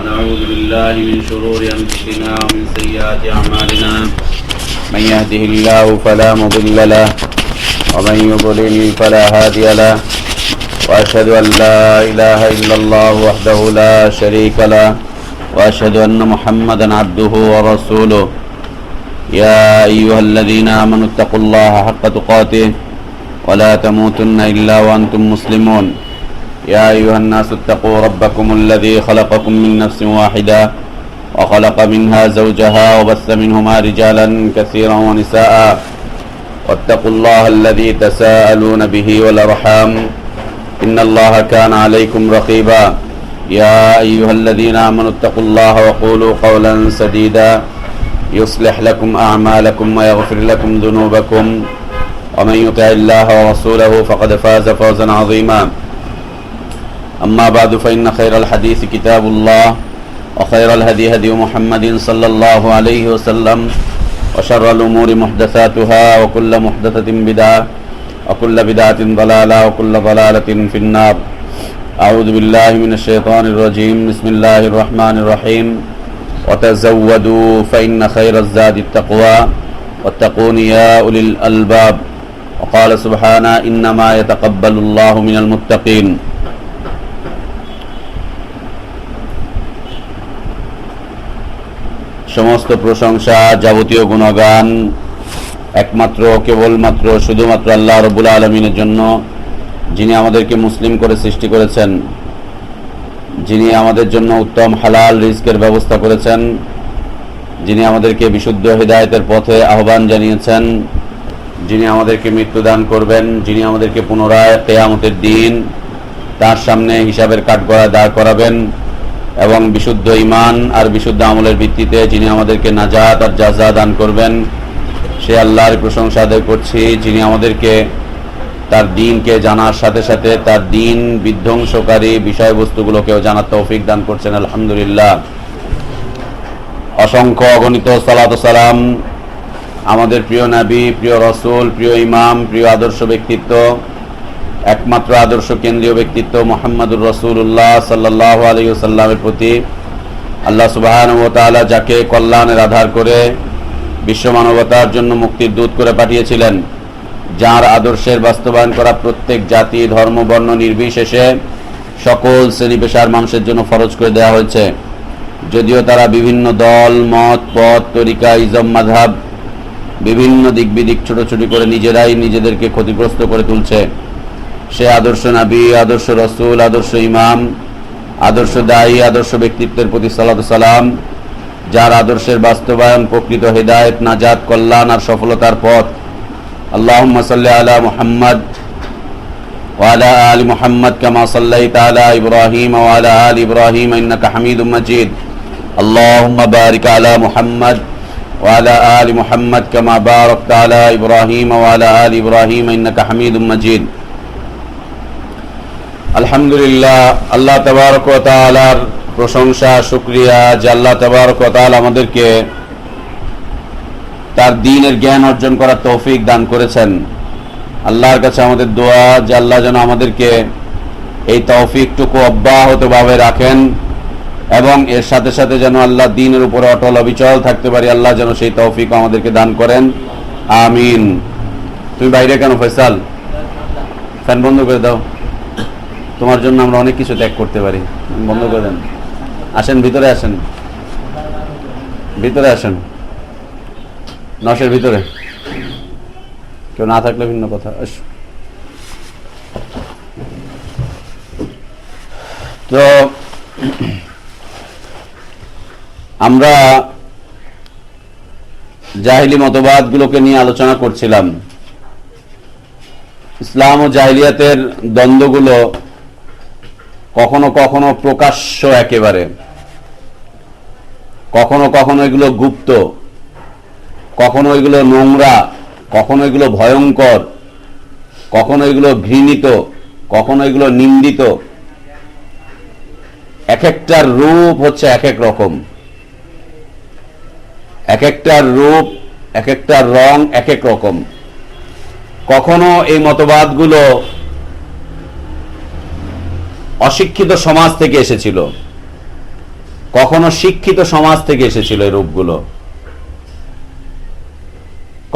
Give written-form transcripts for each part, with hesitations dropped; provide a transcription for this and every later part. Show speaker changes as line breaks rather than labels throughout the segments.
ونعوذ بالله من شرور أنفسنا ومن سيئات أعمالنا من يهده الله فلا مضل له ومن يضلل فلا هادي له وأشهد أن لا إله إلا الله وحده لا شريك له وأشهد أن محمدا عبده ورسوله يا أيها الذين آمنوا اتقوا الله حق تقاته ولا تموتن إلا وأنتم مسلمون يا أيها الناس اتقوا ربكم الذي خلقكم من نفس واحدة وخلق منها زوجها وبث منهما رجالا كثيرا ونساء واتقوا الله الذي تساءلون به والأرحام إن الله كان عليكم رقيبا يا أيها الذين آمنوا اتقوا الله وقولوا قولا سديدا يصلح لكم أعمالكم ويغفر لكم ذنوبكم ومن يطع الله ورسوله فقد فاز فوزا عظيما أما بعد فإن خير الحديث كتاب الله وخير الهدي هدي محمد صلى الله عليه وسلم وشر الأمور محدثاتها وكل محدثة بدعة وكل بدعة ضلالة وكل ضلالة في النار أعوذ بالله من الشيطان الرجيم بسم الله الرحمن الرحيم وتزودوا فإن خير الزاد التقوى واتقون يا أولي الألباب وقال سبحانه إنما يتقبل الله من المتقين সমস্ত প্রশংসা যাবতীয় গুণগান একমাত্র কেবলমাত্র শুধুমাত্র আল্লাহ রাব্বুল আলামিনের জন্য, যিনি আমাদেরকে মুসলিম করে সৃষ্টি করেছেন, যিনি আমাদের জন্য উত্তম হালাল রিজকের ব্যবস্থা করেছেন, যিনি আমাদেরকে বিশুদ্ধ হিদায়াতের পথে আহ্বান জানিয়েছেন, যিনি আমাদেরকে মৃত্যু দান করবেন, যিনি আমাদেরকে পুনরায় কিয়ামতের দিন তার সামনে হিসাবের কাঠগড়ায় দাঁড় করাবেন এবং বিশুদ্ধ ঈমান আর বিশুদ্ধ আমলের ভিত্তিতে যিনি আমাদেরকে নাজাত আর জাযা দান করবেন, সে আল্লাহর প্রশংসা আদায় করছি, যিনি আমাদেরকে তার দ্বীনকে জানার সাথে সাথে তার দ্বীন বিধ্বংসকারী বিষয়বস্তুগুলোকেও জানার তৌফিক দান করছেন। আলহামদুলিল্লাহ। অসংখ্য অগণিত সালাত ও সালাম আমাদের প্রিয় নবী, প্রিয় রাসূল, প্রিয় ইমাম, প্রিয় আদর্শ ব্যক্তিত্ব, একমাত্র আদর্শ কেন্দ্রীয় ব্যক্তিত্ব মুহাম্মদুর রাসূলুল্লাহ সাল্লাল্লাহু আলাইহি ওয়াসাল্লামের প্রতি আল্লাহ সুবহানাহু ওয়া তাআলা যাকে কল্যাণের আধার করে বিশ্ব মানবতার জন্য মুক্তির দূত করে পাঠিয়েছিলেন, যার আদর্শের বাস্তবায়ন করা প্রত্যেক জাতি, ধর্ম, বর্ণ নির্বিশেষে সকল শ্রেণী পেশার মানুষের জন্য ফরজ করে দেওয়া হয়েছে, যদিও তারা বিভিন্ন দল, মত, পথ, তরিকা, ইজম, মাযহাব, বিভিন্ন দিক বিদিক ছোটাছুটি করে নিজেরাই নিজেদেরকে ক্ষতিগ্রস্ত করে তুলছে। সে আদর্শ নবী, আদর্শ রাসূল, আদর্শ ইমাম, আদর্শ দায়ী, আদর্শ ব্যক্তিত্বের প্রতি সালাত ও সালাম, যার আদর্শের বাস্তবায়ন প্রকৃত হিদায়াত, নাজাত, কল্যাণ আর সফলতার পথ। আল্লাহুম্মা সাল্লি আলা মুহাম্মদ ওয়া আলা আলি মুহাম্মদ কামা সাল্লাইতা আলা ইব্রাহিম ওয়া আলা আলি ইব্রাহিম ইন্নাকা হামিদুম মাজিদ। আল্লাহুম্মা বারিক আলা মুহাম্মদ ওয়া আলা আলি মুহাম্মদ কামা বারাকতা আলা ইব্রাহিম ওয়া আলা আলি ইব্রাহিম ইন্নাকা হামিদুম মাজিদ। আলহামদুলিল্লাহ। আল্লাহ তাবারক ওয়া তাআলার প্রশংসা, শুকরিয়া যে আল্লাহ তাবারক ওয়া তাআলা আমাদেরকে তার দ্বীনের জ্ঞান অর্জন করার তৌফিক দান করেছেন। আল্লাহর কাছে আমাদের দোয়া যে আল্লাহ যেন আমাদেরকে এই তৌফিকটুকু অব্যাহতভাবে রাখেন এবং এর সাথে সাথে যেন আল্লাহ দ্বীনের উপরে অটল অবিচল থাকতে পারি। আল্লাহ যেন সেই তৌফিক আমাদেরকে দান করেন, আমিন। তুমি বাইরে কেন ফয়সাল? ফ্যান বন্ধ করে দাও। তোমার জন্য আমরা অনেক কিছু ত্যাগ করতে পারি। বন্ধ করে দেন। আসেন, ভিতরে আসেন, ভিতরে আসেন, নশের ভিতরে। কেউ না থাকলে ভিন্ন কথা। তো আমরা জাহিলি মতবাদগুলোকে নিয়ে আলোচনা করছিলাম। ইসলাম ও জাহিলিয়াতের দ্বন্দ্বগুলো কখনো কখনো প্রকাশ্য একেবারে, কখনো কখনো এগুলো গুপ্ত, কখনো এগুলো নোংরা, কখনো এগুলো ভয়ঙ্কর, কখনো এগুলো ঘৃণিত, কখনো এগুলো নিন্দিত। এক একটার রূপ হচ্ছে এক এক রকম, এক একটার রূপ, এক একটার রং এক এক রকম। কখনো এই মতবাদগুলো অশিক্ষিত সমাজ থেকে এসেছিল, কখনো শিক্ষিত সমাজ থেকে এসেছিল এই রূপগুলো,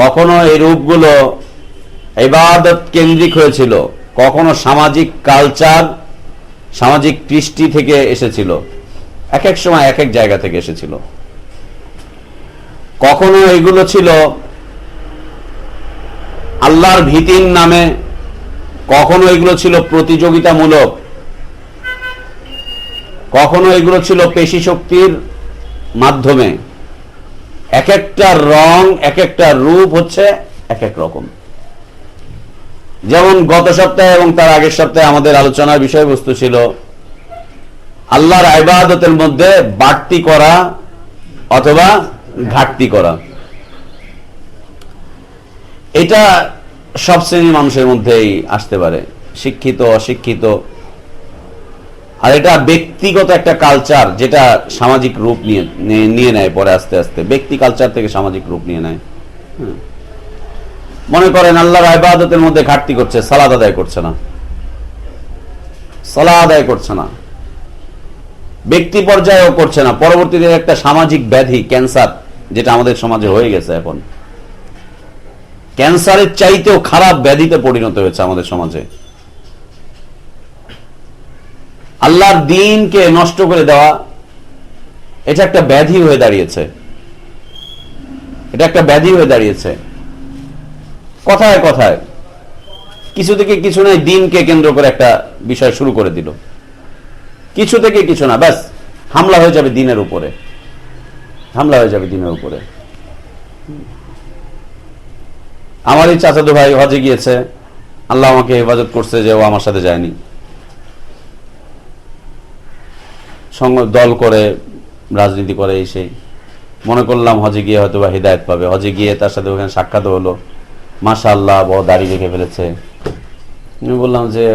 কখনো এই রূপগুলো ইবাদত কেন্দ্রিক হয়েছিল, কখনো সামাজিক কালচার, সামাজিক কৃষ্টি থেকে এসেছিল, এক এক সময় এক এক জায়গা থেকে এসেছিল। কখনো এগুলো ছিল আল্লাহর ভীতির নামে, কখনো এগুলো ছিল প্রতিযোগিতামূলক, কখনো এগুলো ছিল পেশি শক্তির মাধ্যমে। এক একটা রং, এক একটা রূপ হচ্ছে এক এক রকম। যেমন গত সপ্তাহে এবং তার আগের সপ্তাহে আমাদের আলোচনার বিষয়বস্তু ছিল আল্লাহর ইবাদতের মধ্যে বাড়তি করা অথবা ঘাটতি করা। এটা সব শ্রেণীর মানুষের মধ্যেই আসতে পারে, শিক্ষিত অশিক্ষিত। আর এটা ব্যক্তিগত একটা কালচার যেটা সামাজিক রূপ নিয়ে নেয় পরে আস্তে আস্তে, ব্যক্তি কালচার থেকে সামাজিক রূপ নিয়ে নেয়। মনে করেন আল্লাহর ইবাদতের মধ্যে ঘাটতি করছে, সালাত আদায় করছে না, সালাত আদায় করছে না, ব্যক্তি পর্যায়েও করছে না, পরবর্তীতে একটা সামাজিক ব্যাধি ক্যান্সার যেটা আমাদের সমাজে হয়ে গেছে, এখন ক্যান্সারের চাইতেও খারাপ ব্যাধিতে পরিণত হয়েছে আমাদের সমাজে। আল্লাহর দ্বীনকে নষ্ট করে দেওয়া এটা একটা ব্যাধি হয়ে দাঁড়িয়েছে, এটা একটা ব্যাধি হয়ে দাঁড়িয়েছে। কথায় কথায় কিছু থেকে কিছু নয়, দ্বীনকে কেন্দ্র করে একটা বিষয় শুরু করে দিল, কিছু থেকে কিছু না, ব্যাস হামলা হয়ে যাবে দ্বীনের উপরে, হামলা হয়ে যাবে দ্বীনের উপরে। আমার এই চাচাতো ভাই হজে গিয়েছে, আল্লাহ আমাকে হেফাজত করছে যে ও আমার সাথে যায়নি, সঙ্গ দল করে রাজনীতি করে, এই সেই মনে করলাম হজে গিয়ে হয়তো বা হিদায়ত পাবে। হজে গিয়ে তার সাথে ওখানে সাক্ষাৎ হলো, মাশাআল্লাহ বড় দাড়ি রেখে ফেলেছে। আমি বললাম যে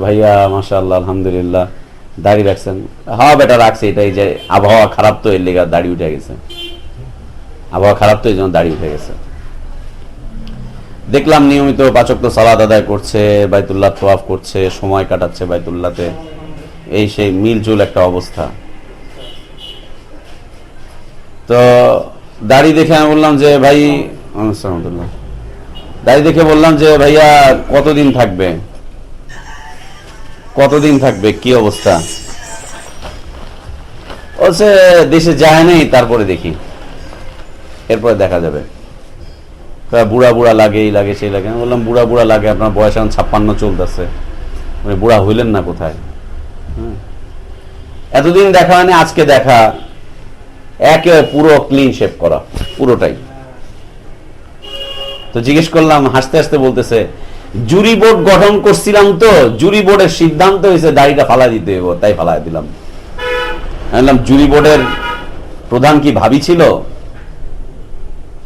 ভাইয়া মাশাআল্লাহ আলহামদুলিল্লাহ দাড়ি রাখছেন। হ্যাঁ বেটা রাখছে, এটাই যে আবহাওয়া খারাপ তো এর লেগে দাড়ি উঠে গেছে, আবহাওয়া খারাপ তো এই জন্য দাড়ি উঠে গেছে। দেখলাম নিয়মিত 5 ওয়াক্ত সালাত আদায় করছে, বাইতুল্লাহ তাওয়াফ করছে, সময় কাটাচ্ছে বাইতুল্লাহতে, এই সেই মিলজুল একটা অবস্থা। তো দাড়ি দেখে আমি বললাম যে ভাই, দাড়ি দেখে বললাম যে ভাইয়া কতদিন থাকবে, কতদিন থাকবে, কি অবস্থা? বলছে দেশে যায় নেই, তারপরে দেখি, এরপরে দেখা যাবে। বুড়া বুড়া লাগে, এই লাগে সেই লাগে। আমি বললাম বুড়া বুড়া লাগে, আপনার বয়স এখন 56 চলতেছে, বুড়া হইলেন না কোথায়? এতদিন দেখা হয়নি, আজকে দেখা, একে পুরো ক্লিন শেপ করা পুরোটাই। তো জিজ্ঞেস করলাম, হাসতে হাসতে বলতেছে জুরি বোর্ড গঠন করছিলাম, তো জুরি বোর্ডের সিদ্ধান্ত হয়েছে দাড়িটা ফালা দিতে হবে, তাই ফালাই দিলাম। আমি বললাম জুরি বোর্ডের প্রধান কি ভাবি ছিল?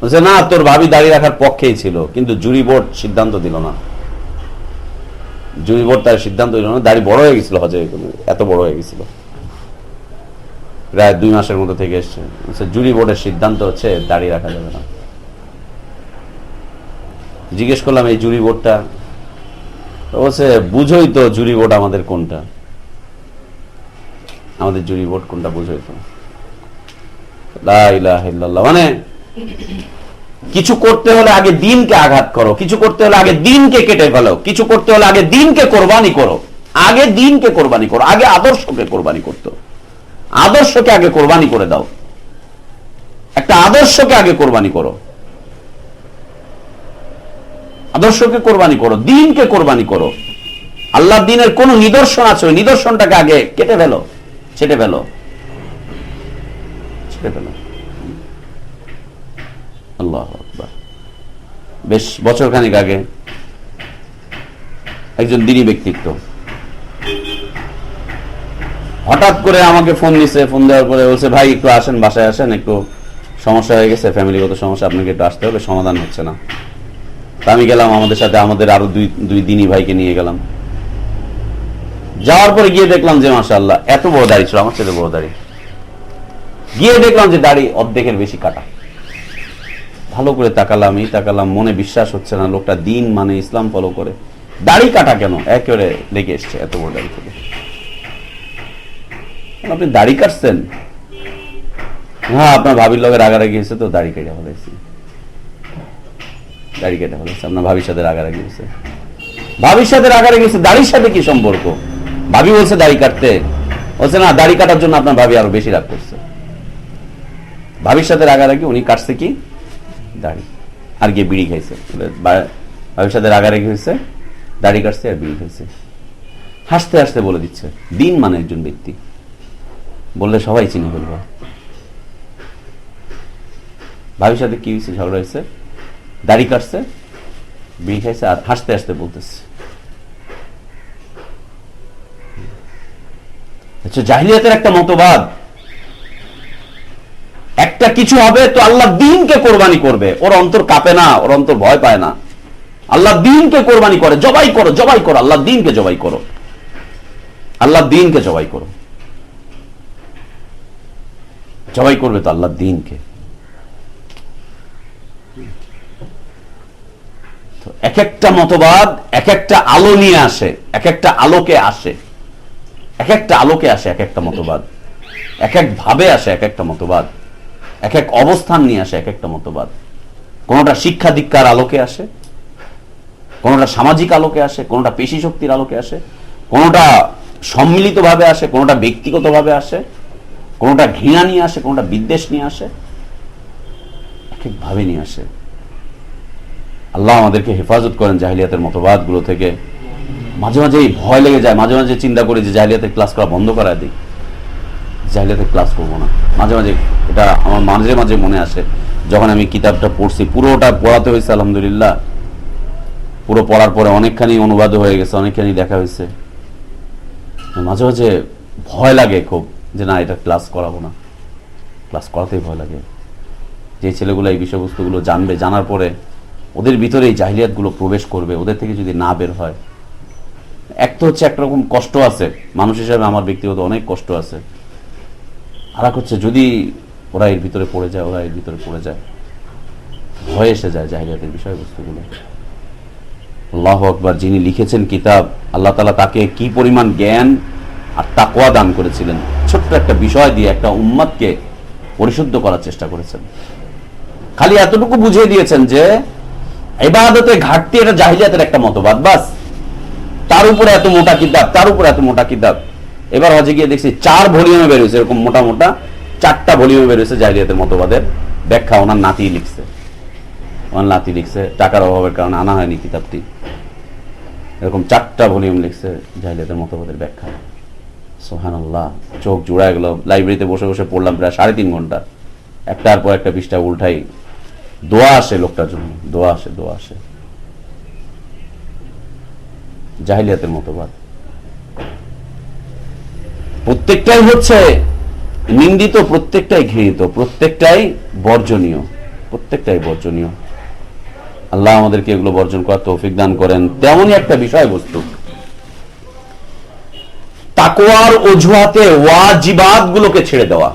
বলছে না, তোর ভাবি দাড়ি রাখার পক্ষেই ছিল, কিন্তু জুরি বোর্ড সিদ্ধান্ত দিল না, জুরি বোর্ড তার সিদ্ধান্ত দিল না। দাড়ি বড় হয়ে গেছিল হজে, এত বড় হয়ে গেছিল, প্রায় 2 মাসের মধ্যে থেকে এসছে। জুরি বোর্ডের সিদ্ধান্ত হচ্ছে দাড়ি রাখা যাবে না। জিজ্ঞেস করলাম এই জুরি বোর্ডটা? বলছে বুঝোই তো জুরি বোর্ড আমাদের কোনটা, আমাদের জুরি বোর্ড কোনটা বুঝোই তো। লা ইলাহা ইল্লাল্লাহ, মানে কিছু করতে হলে আগে দ্বীনকে আঘাত করো, কিছু করতে হলে আগে দ্বীনকে কেটে ফেলো, কিছু করতে হলে আগে দ্বীনকে কোরবানি করো, আগে দ্বীনকে কোরবানি করো, আগে আদর্শকে কোরবানি করতো, আদর্শকে আগে কোরবানি করে দাও, একটা আদর্শকে আগে কোরবানি করো, আদর্শকে কোরবানি করো, দ্বীনকে কোরবানি করো। আল্লাহর দ্বীনের কোন নিদর্শন আছে, ওই নিদর্শনটাকে আগে কেটে ফেলো, ছেটে ফেলো, ছেটে ফেলো। আল্লাহু আকবার। বেশ বছরখানেক আগে একজন দ্বীনী ব্যক্তিত্ব হঠাৎ করে আমাকে ফোন দিছে, ফোন দেওয়ার পরে বলছে ভাই একটু আসেন, বাসায় আসেন, একটু সমস্যা হয়ে গেছে, ফ্যামিলিগত সমস্যা, আপনাকে একটু আসতে হবে, সমাধান হচ্ছে না। তা আমি গেলাম, আমাদের সাথে আমাদের আরো দুই দ্বীনী ভাইকে নিয়ে গেলাম। যাওয়ার পরে গিয়ে দেখলাম যে মাশাআল্লাহ এত বড় দাড়ি ছিল, আমার চেয়ে বড় দাড়ি। গিয়ে দেখলাম যে দাড়ি অর্ধেকের বেশি কাটা। ভালো করে তাকালাম, মনে বিশ্বাস হচ্ছে না, লোকটা দ্বীন মানে ইসলাম ফলো করে, দাড়ি কাটা কেন একেবারে লেগে এসছে এত বড় দাড়ি থেকে। আপনি দাড়ি কাটছেন? হ্যাঁ, আপনার ভাবির লগে রাগারাগি হয়েছে তো দাড়ি কেটে ফেলেছি, দাড়ি কেটে ফেলেছে। আপনার ভাবির সাথে রাগারাগি হয়েছে, ভাবির সাথে রাগারাগি হয়েছে, দাড়ির সাথে কি সম্পর্ক? ভাবি বলছে দাড়ি কাটতে, বলছে না দাড়ি কাটার জন্য আপনার ভাবি আরো বেশি রাগ করছে। ভাবির সাথে রাগারাগি, উনি কাটছে কি দাড়ি, আর গিয়ে বিড়ি খাইছে। ভাবির সাথে রাগারাগি হয়েছে, দাড়ি কাটছে আর বিড়ি খাইছে। হাসতে হাসতে বলে দিচ্ছে দিন মানে একজন ব্যক্তি, বললে সবাই চিনে ফেলবে। ভাবির সাথে কি হয়েছে? ঝগড়া হয়েছে, দাড়ি কাটছে, বিড়ি খাইছে, আর হাসতে হাসতে বলতেছে। জাহিলিয়াতের একটা মতবাদ, একটা কিছু হবে তো আল্লাহ দ্বীনকে কোরবানি করবে, ওর অন্তর কাঁপে না, ওর অন্তর ভয় পায় না। আল্লাহ দ্বীনকে কোরবানি করে, জবাই করো, জবাই করো, আল্লাহ দ্বীনকে জবাই করো, আল্লাহ দ্বীনকে জবাই করো। জবাই করবে তো আল্লাহ দ্বীনকে। এক একটা মতবাদ এক একটা আলো নিয়ে আসে, এক একটা আলোকে আসে, এক একটা আলোকে আসে, এক একটা মতবাদ এক এক ভাবে আসে, এক একটা মতবাদ এক এক অবস্থান নিয়ে আসে, এক একটা মতবাদ। কোনটা শিক্ষা দীক্ষার আলোকে আসে, কোনটা সামাজিক আলোকে আসে, কোনটা পেশি শক্তির আলোকে আসে, কোনটা সম্মিলিত ভাবে আসে, কোনটা ব্যক্তিগত ভাবে আসে, কোনটা ঘৃণা নিয়ে আসে, কোনটা বিদ্বেষ নিয়ে আসে, এক এক ভাবে নিয়ে আসে। আল্লাহ আমাদেরকে হেফাজত করেন জাহিলিয়াতের মতবাদ গুলো থেকে। মাঝে মাঝে ভয় লেগে যায়, মাঝে মাঝে চিন্তা করি যে জাহিলিয়াতের ক্লাস করা বন্ধ করা দিই, জাহিলিয়াতের ক্লাস করবো না। মাঝে মাঝে এটা আমার মাঝে মাঝে মনে আসে, যখন আমি কিতাবটা পড়ছি, পুরোটা পড়াতে হয়েছে আলহামদুলিল্লাহ, পুরো পড়ার পরে অনেকখানি অনুবাদ হয়ে গেছে, অনেকখানি দেখা হয়েছে। মাঝে মাঝে ভয় লাগে খুব যে না এটা ক্লাস করাবো না, ক্লাস করাতেই ভয় লাগে। যে ছেলেগুলো এই বিষয়বস্তুগুলো জানবে, জানার পরে ওদের ভিতরে এই জাহিলিয়াত গুলো প্রবেশ করবে, ওদের থেকে যদি না বের হয়, এক তো হচ্ছে একরকম কষ্ট আছে, মানুষ হিসাবে আমার ব্যক্তিগত অনেক কষ্ট আছে। আর এক হচ্ছে যদি ওরা এর ভিতরে পড়ে যায়, ওরা এর ভিতরে পড়ে যায়, ভয় এসে যায় জাহিলিয়াতের বিষয়বস্তুগুলো। আল্লাহু আকবার, যিনি লিখেছেন কিতাব, আল্লাহ তাআলা তাকে কি পরিমাণ জ্ঞান আর তাকওয়া দান করেছিলেন। ছোট্ট একটা বিষয় দিয়ে একটা উম্মতকে পরিশুদ্ধ করার চেষ্টা করেছেন। খালি এতটুকু বুঝিয়ে দিয়েছেন যে ইবাদতে ঘাটতি এটা জাহিলিয়াতের একটা মতবাদ, বাস। তার উপরে এত মোটা কিতাব, তার উপরে এত মোটা কিতাব। এবার হজে গিয়ে দেখছি 4 ভলিউমে বের হয়েছে, এরকম মোটা মোটা 4টা ভলিউমে বের হয়েছে জাহিলিয়াতের মতবাদের ব্যাখ্যা। ওনার নাতি লিখছে, ওনার নাতি লিখছে, টাকার অভাবের কারণে আনা হয়নি কিতাবটি। এরকম 4টা ভলিউম লিখছে জাহিলিয়াতের মতবাদের ব্যাখ্যা। সুবহানাল্লাহ, চোখ জুড়ায় গেল। লাইব্রেরিতে বসে বসে পড়লাম প্রায় 3.5 ঘন্টা, একটার পর একটা পৃষ্ঠা উল্টাই। দোয়া আসে লোকটার জন্য, দোয়া আসে, দোয়া আসে। জাহিলিয়াতের মতবাদ প্রত্যেকটাই হচ্ছে নিন্দিত, প্রত্যেকটাই ঘৃণিত, প্রত্যেকটাই বর্জনীয়, প্রত্যেকটাই বর্জনীয়। আল্লাহ আমাদেরকে এগুলো বর্জন করার তৌফিক দান করেন। তেমনই একটা বিষয়বস্তু, তাকওয়ার অজুহাতে ওয়াজিবাত গুলোকে ছেড়ে দেওয়া।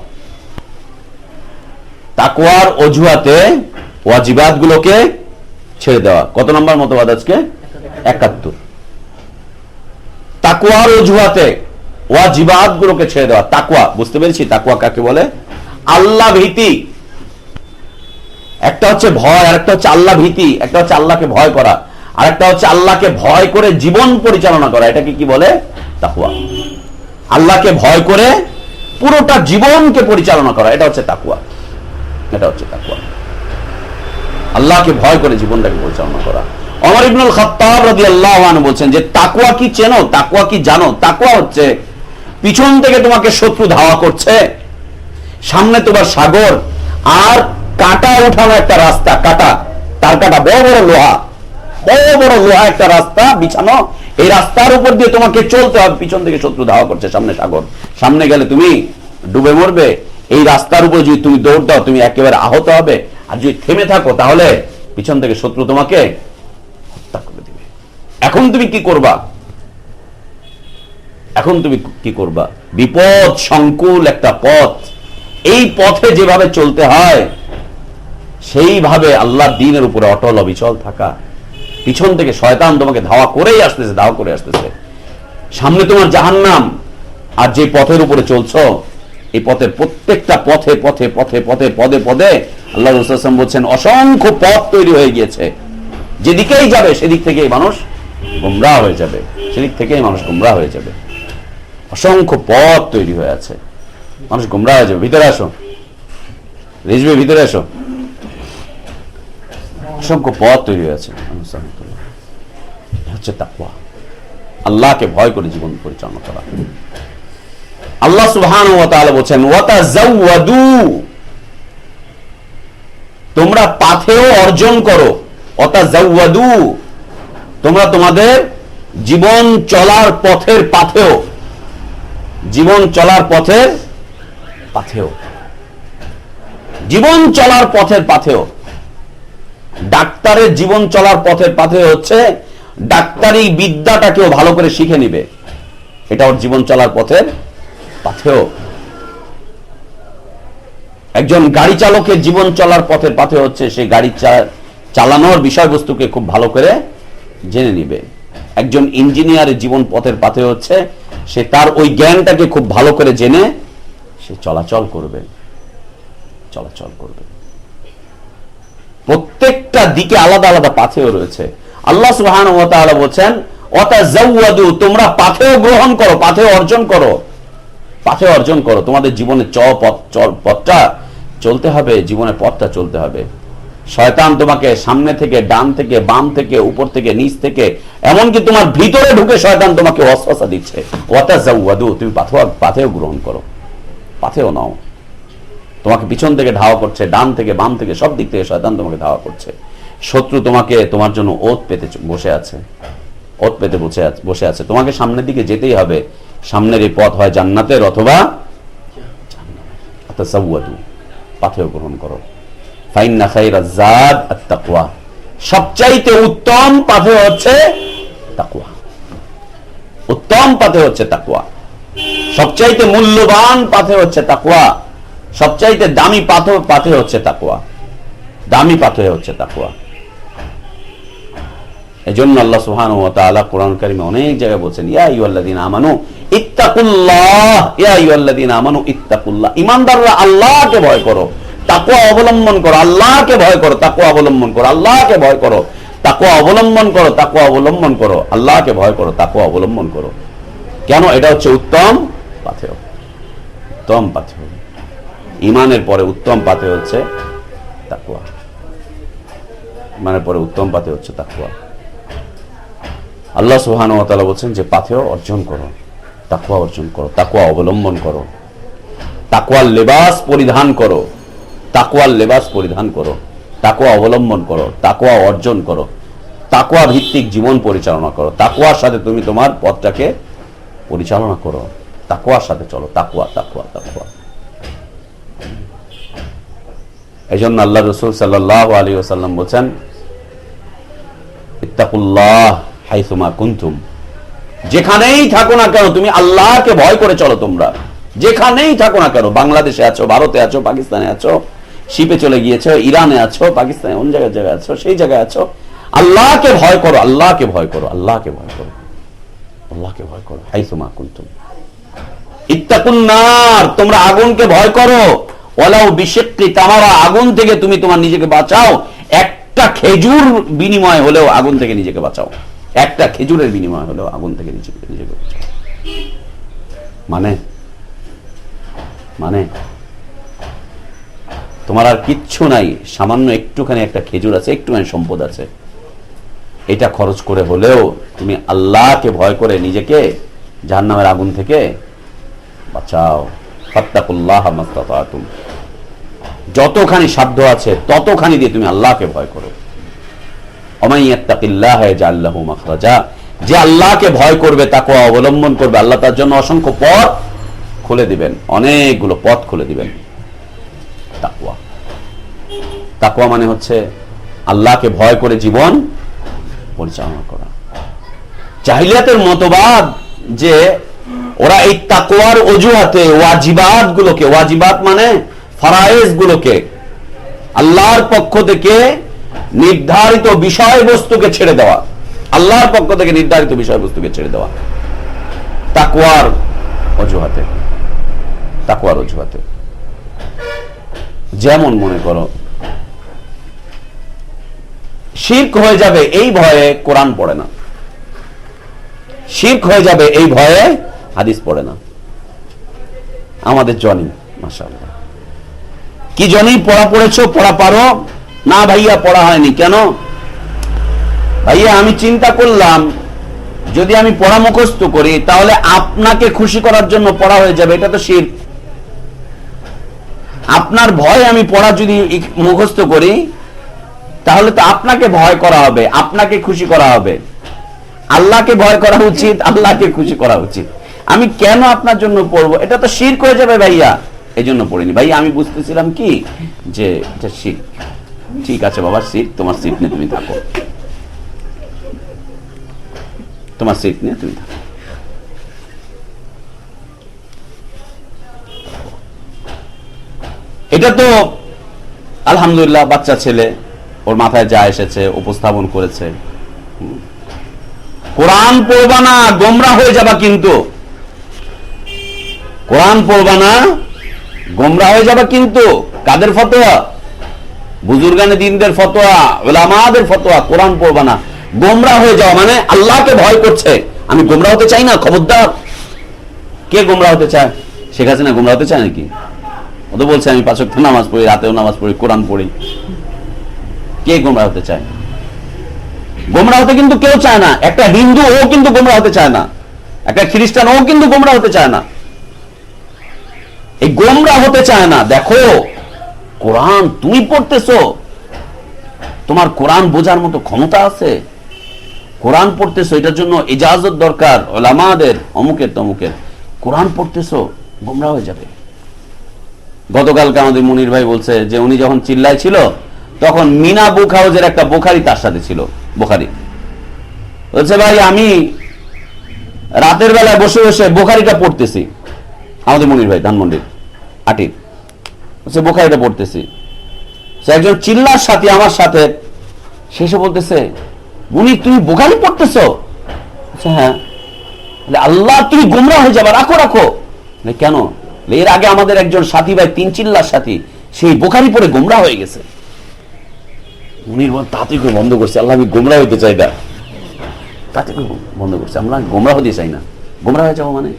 তাকওয়ার অজুহাতে ওয়াজিবাত গুলোকে ছেড়ে দেওয়া। কত নম্বর মতবাদ আজকে? 71। তাকওয়ার অজুহাতে ওয়াজিবাত গুলোকে ছেড়ে দেওয়া। তাকওয়া বুঝতে পেরেছি, তাকওয়া কাকে বলে? আল্লাহ ভীতি। একটা হচ্ছে ভয়, আর একটা হচ্ছে আল্লাহ ভীতি। একটা হচ্ছে আল্লাহকে ভয় করা, আর একটা হচ্ছে আল্লাহকে ভয় করে জীবন পরিচালনা করা। এটাকে কি বলে? তাকওয়া। আল্লাহকে ভয় করে পুরোটা জীবনকে পরিচালনা করা, এটা হচ্ছে তাকওয়া। এটা হচ্ছে তাকওয়া, আল্লাহকে ভয় করে জীবনটাকে পরিচালনা করা। ওমর ইবনুল খাত্তাব রাদিয়াল্লাহু আনহু বলছেন যে তাকওয়া কি চেনো, তাকওয়া কি জানো? তাকওয়া হচ্ছে পিছন থেকে তোমাকে শত্রু ধাওয়া করছে, সামনে তোমার সাগর, আর কাঁটা উঠানো একটা রাস্তা, কাঁটা, তার কাঁটা, বড় বড় লোহা, বড় বড় লোহা একটা রাস্তা বিছানো, এই রাস্তার উপর দিয়ে তোমাকে চলতে হবে। পিছন থেকে শত্রু ধাওয়া করছে, সামনে সাগর, সামনে গেলে তুমি ডুবে মরবে। এই রাস্তার উপর যদি তুমি দৌড় দাও, তুমি একেবারে আহত হবে। আর যদি থেমে থাকো, তাহলে পিছন থেকে শত্রু তোমাকে হত্যা করে দিবে। এখন তুমি কি করবা? এখন তুমি কি করবা? বিপদ সংকুল একটা পথ, এই পথে যেভাবে চলতে হয় সেইভাবে আল্লাহর দ্বীনের উপরে অটল অবিচল থাকা। পিছন থেকে শয়তান তোমাকে ধাওয়া করেই আসতেছে, ধাওয়া করে আসতেছে। সামনে তোমার জাহান্নাম, আর যে পথের উপরে চলছো এই পথের প্রত্যেকটা পথে পথে পথে পথে পদে পদে আল্লাহ রাসূল সাল্লাল্লাহু আলাইহি ওয়াসাল্লাম বলছেন অসংখ্য পথ তৈরি হয়ে গিয়েছে, যেদিকেই যাবে সেদিক থেকেই মানুষ গোমরাহ হয়ে যাবে, সেদিক থেকেই মানুষ গোমরাহ হয়ে যাবে। অসংখ্য পথ তৈরি হয়ে আছে, মানুষ গোমরাহ হয়ে যাবে। ভিতরে আসো রিজভি, ভিতরে আসো। অসংখ্য পথ তৈরি হয়েছে, হচ্ছে তাকওয়া, আল্লাহকে ভয় করে জীবন পরিচালনা করা। আল্লাহ সুবহানাহু ওয়া তাআলা বলেন ওয়াতাযাওয়াদু, তোমরা পাথেয় অর্জন করো। ওয়াতাযাওয়াদু, তোমরা তোমাদের জীবন চলার পথের পাথেয়, জীবন চলার পথের পাথেয়, জীবন চলার পথের পাথেয়। ডাক্তারের জীবন চলার পথের পাথেয় হচ্ছে ডাক্তারি বিদ্যাটাকেও ভালো করে শিখে নিবে, এটা ওর জীবন চলার পথের পাথেয়। একজন গাড়ি চালকের জীবন চলার পথের পাথেয় হচ্ছে সে গাড়ি চালানোর বিষয়বস্তুকে খুব ভালো করে জেনে নিবে। একজন ইঞ্জিনিয়ারের জীবন পথের পাথেয় হচ্ছে সে তার ওই জ্ঞানটাকে খুব ভালো করে জেনে সে চলাচল করবে, চলাচল করবে। প্রত্যেকটা দিকে আলাদা আলাদা পাথেয় রয়েছে। আল্লাহ সুবহানাহু ওয়া তাআলা বলেন ওয়াতাযাওয়াদু, তোমরা পাথেয় গ্রহণ করো, পাথেয় অর্জন করো, পাথেয় অর্জন করো। তোমাদের জীবনে পথটা চলতে হবে, জীবনের পথটা চলতে হবে। শয়তান তোমাকে সামনে থেকে, ডান থেকে, বাম থেকে, উপর থেকে, নিচ থেকে, এমনকি তোমার ভিতরে ঢুকে শয়তান তোমাকে ওয়াসওয়াসা দিচ্ছে। ওয়াতাযাওয়াদু, তুমি পাথেয় গ্রহণ করো, পাথেয় নাও। তোমাকে পিছন থেকে ধাওয়া করছে, ডান থেকে, বাম থেকে, সব দিক থেকে শয়তান তোমাকে ধাওয়া করছে। শত্রু তোমাকে, তোমার জন্য ওত পেতে বসে আছে, ওত পেতে বসে আছে। তোমাকে সামনের দিকে যেতেই হবে। সামনের এই পথ হয় জান্নাতের অথবা ওয়াতাযাওয়াদু, পাথেয় গ্রহণ করো। ফাইন্না খায়রাজ যাদ আত-তাকওয়া, সবচাইতে উত্তম পাথেয় হচ্ছে তাকওয়া। উত্তম পাথেয় হচ্ছে তাকওয়া, সবচাইতে মূল্যবান পাথেয় হচ্ছে তাকওয়া, সবচাইতে দামি পাথেয় হচ্ছে তাকওয়া, দামি পাথেয় হচ্ছে তাকওয়া। এজন্য আল্লাহ সুবহানাহু ওয়া তাআলা কোরআন কারীমে অনেক জায়গায় বলেছেন ইয়া আইয়ুহাল্লাযীনা আমানু ইত্তাকুল্লাহ, ইয়া আইয়ুহাল্লাযীনা আমানু ইত্তাকুল্লাহ, ঈমানদাররা আল্লাহকে ভয় করো, তাকওয়া অবলম্বন করো, আল্লাহকে ভয় করো, তাকওয়া অবলম্বন করো, আল্লাহকে ভয় করো, তাকওয়া অবলম্বন করো, তাকওয়া অবলম্বন করো, আল্লাহকে ভয় করো, তাকওয়া অবলম্বন করো। কেন? এটা হচ্ছে উত্তম পাথেয়, উত্তম পাথেয়। ঈমানের পরে উত্তম পাথেয় হচ্ছে তাকওয়া, ঈমানের পরে উত্তম পাথেয় হচ্ছে তাকওয়া। আল্লাহ সুবহানাহু ওয়া তাআলা বলেন যে পাথেয় অর্জন করো, তাকওয়া অর্জন করো, তাকওয়া অবলম্বন করো, তাকওয়ার লেবাস পরিধান করো, তাকওয়ার লেবাস পরিধান করো, তাকওয়া অবলম্বন করো, তাকওয়া অর্জন করো, তাকওয়া ভিত্তিক জীবন পরিচালনা করো, তাকওয়ার সাথে তুমি তোমার পথটাকে পরিচালনা করো, তাকওয়ার সাথে চলো, তাকওয়া তাকওয়া তাকওয়া। এজন্য আল্লাহ রাসূল সাল্লাল্লাহু আলাইহি ওয়াসাল্লাম বলেন ইত্তাকুল্লাহ হাইসুমা কুনতুম, যেখানেই থাকো না কেন তুমি আল্লাহকে ভয় করে চলো। তোমরা যেখানেই থাকো না কেন, বাংলাদেশে আছো, ভারতে আছো, পাকিস্তানে আছো, শিপে চলে গিয়েছো, ইরানে আছো, পাকিস্তানে অন্য জায়গায় আছো, সেই জায়গায় আছো, আল্লাহকে ভয় করো, আল্লাহকে ভয় করো, আল্লাহকে ভয় করো, আল্লাহকে ভয় করো। হাইসুমা কুনতুম ইত্তাকুন নার, তোমরা আগুনকে ভয় করো। ওয়ালাউ বিশিক্কি তামারা, আগুন থেকে তুমি তোমার নিজেকে বাঁচাও। একটা খেজুর বিনিময় হলেও আগুন থেকে নিজেকে বাঁচাও, একটা খেজুরের বিনিময় হলেও আগুন থেকে নিজেকে বাঁচাও। মানে মানে তোমার আর কিচ্ছু নাই, সামান্য একটুখানি একটা খেজুর আছে, একটুখানি সম্পদ আছে, এটা খরচ করে হলেও তুমি আল্লাহকে ভয় করে নিজেকে জাহান্নামের আগুন থেকে বাঁচাও। ফাত্তাকুল্লাহ মাস্তাতাতুম, যতখানি সাধ্য আছে ততখানি দিয়ে তুমি আল্লাহকে ভয় করো। ওমাই ইয়াত্তাকিল্লাহ ইয়াজআল লাহু মাখরাজা, যে আল্লাহকে ভয় করবে, তাকওয়া অবলম্বন করবে, আল্লাহ তার জন্য অসংখ্য পথ খুলে দিবেন, অনেকগুলো পথ খুলে দিবেন। তাকওয়া, তাকওয়া মানে হচ্ছে আল্লাহকে ভয় করে জীবন পরিচালনা করা। জাহিলিয়াতের মতবাদ যে ওরা এই তাকওয়ার অজুহাতে ওয়াজিবাত গুলোকে, ওয়াজিবাত মানে ফরায়েজ গুলোকে, আল্লাহর পক্ষ থেকে নির্ধারিত বিষয়বস্তুকে ছেড়ে দেওয়া, আল্লাহর পক্ষ থেকে নির্ধারিত বিষয়বস্তুকে ছেড়ে দেওয়া তাকওয়ার অজুহাতে। তাকওয়ার অজুহাতে। যেমন মনে করো শিরক হয়ে যাবে এই ভয়ে কোরআন পড়ে না, শিরক হয়ে যাবে এই ভয়ে হাদিস পড়ে না। আমাদের জনি মাশাআল্লাহ, কি জনি পড়া পড়েছো, পড়া পারো না? ভাইয়া পড়া হয়নি। কেন ভাইয়া? আমি চিন্তা করলাম যদি আমি পড়া মুখস্থ করি তাহলে আপনাকে খুশি করার জন্য পড়া হয়ে যাবে, এটা তো শিরক। আপনার ভয় আমি পড়া যদি মুখস্থ করি তাহলে তো আপনাকে ভয় করা হবে, আপনাকে খুশি করা হবে। আল্লাহকে ভয় করা উচিত, আল্লাহকে খুশি করা উচিত। আমি কেন আপনার জন্য পড়বো? এটা তো শিরক হয়ে যাবে ভাইয়া, এই জন্য পড়িনি। ভাইয়া আমি বুঝতেছিলাম কি যে এটা শিরক। ঠিক আছে বাবা, শিরক, তোমার সিট নিয়ে তুমি থাকো, তোমার সিট নিয়ে তুমি থাকো। এটা তো আলহামদুলিল্লাহ বাচ্চা ছেলে, ওর মাথায় যা এসেছে উপস্থাপন করেছে। কোরআন পড়বা না, গোমরাহ হয়ে যাবা। কিন্তু কোরআন পড়বা না, গোমরাহ হয়ে যাবা। কিন্তু কাদের ফতোয়া? বুজুর্গানে দিনদের ফতোয়া, উলামাদের ফতোয়া। কোরআন পড়বা না, গোমরাহ হয়ে যাওয়া মানে আল্লাহকে ভয় করছে। আমি গোমরাহ হতে চাই না, খবরদার। কে গোমরাহ হতে চায়? শেখ হাসিনা গোমরাহ হতে চায় নাকি? ও তো বলছে আমি 5 ওয়াক্ত নামাজ পড়ি, রাতেও নামাজ পড়ি, কোরআন পড়ি। কে গোমরাহ হতে চায়? গোমরাহ হতে কিন্তু কেউ চায় না। একটা হিন্দু ও কিন্তু গোমরাহ হতে চায় না, একটা খ্রিস্টান ও কিন্তু গোমরাহ হতে চায় না। এই গোমরাহ হতে চায় না। দেখো কোরআন তুমি পড়তেছো, তোমার কোরআন বোঝার মতো ক্ষমতা আছে? কোরআন পড়তেছো, এটার জন্য ইজাজত দরকার উলামাদের, অমুকের তমুকের। কোরআন পড়তেছো, গোমরাহ হয়ে যাবে। গতকালকে আমাদের মনির ভাই বলছে যে উনি যখন চিল্লায় ছিল তখন মিনা বুক হাউজের একটা বোখারি তার সাথে ছিল। বোখারি বলছে ভাই আমি রাতের বেলায় বসে বসে বোখারিটা পড়তেছি। আমাদের মনির ভাই ধানমন্ডির আটির বলছে বোখারিটা পড়তেছি। সে একজন চিল্লার সাথে আমার সাথে শেষে বলতেছে উনি তুমি বোখারি পড়তেছো? হ্যাঁ। আল্লাহ তুমি গোমরাহ হয়ে যাবে, রাখো রাখো। কেন? এর আগে আমাদের একজন সাথী ভাই 3 চিল্লার সাথী সেই বোখারি পড়ে গোমরাহ হয়ে গেছে। উনি তাতে করে বন্ধ করছে, আল্লাহ আমি গোমরাহ হতে চাই না, তাতে করে বন্ধ করছে। আমরা গোমরাহ হতে চাই না। গোমরাহ হয়ে যাবো মানে?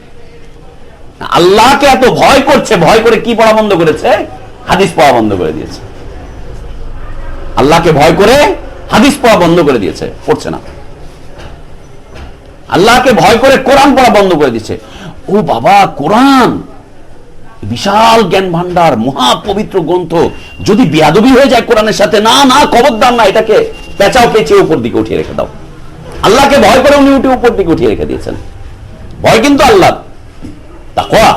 আল্লাহকে এত ভয় করছে, ভয় করে কি পড়া বন্ধ করেছে? হাদিস পড়া বন্ধ করে দিয়েছে। আল্লাহকে ভয় করে হাদিস পড়া বন্ধ করে দিয়েছে, পড়ছে না। আল্লাহকে ভয় করে কোরআন পড়া বন্ধ করে দিচ্ছে। ও বাবা, কোরআন বিশাল জ্ঞান ভান্ডার, মহা পবিত্র গ্রন্থ, যদি বেয়াদবি হয়ে যায় কোরআনের সাথে, না না খবরদার না, এটাকে পেঁচাও পেঁচিয়ে উপর দিকে উঠিয়ে রেখে দাও। আল্লাহকে ভয় করে উনি উঠে উপর দিকে উঠিয়ে রেখে দিয়েছেন। ভয় কিন্তু আল্লাহ, তাকওয়া,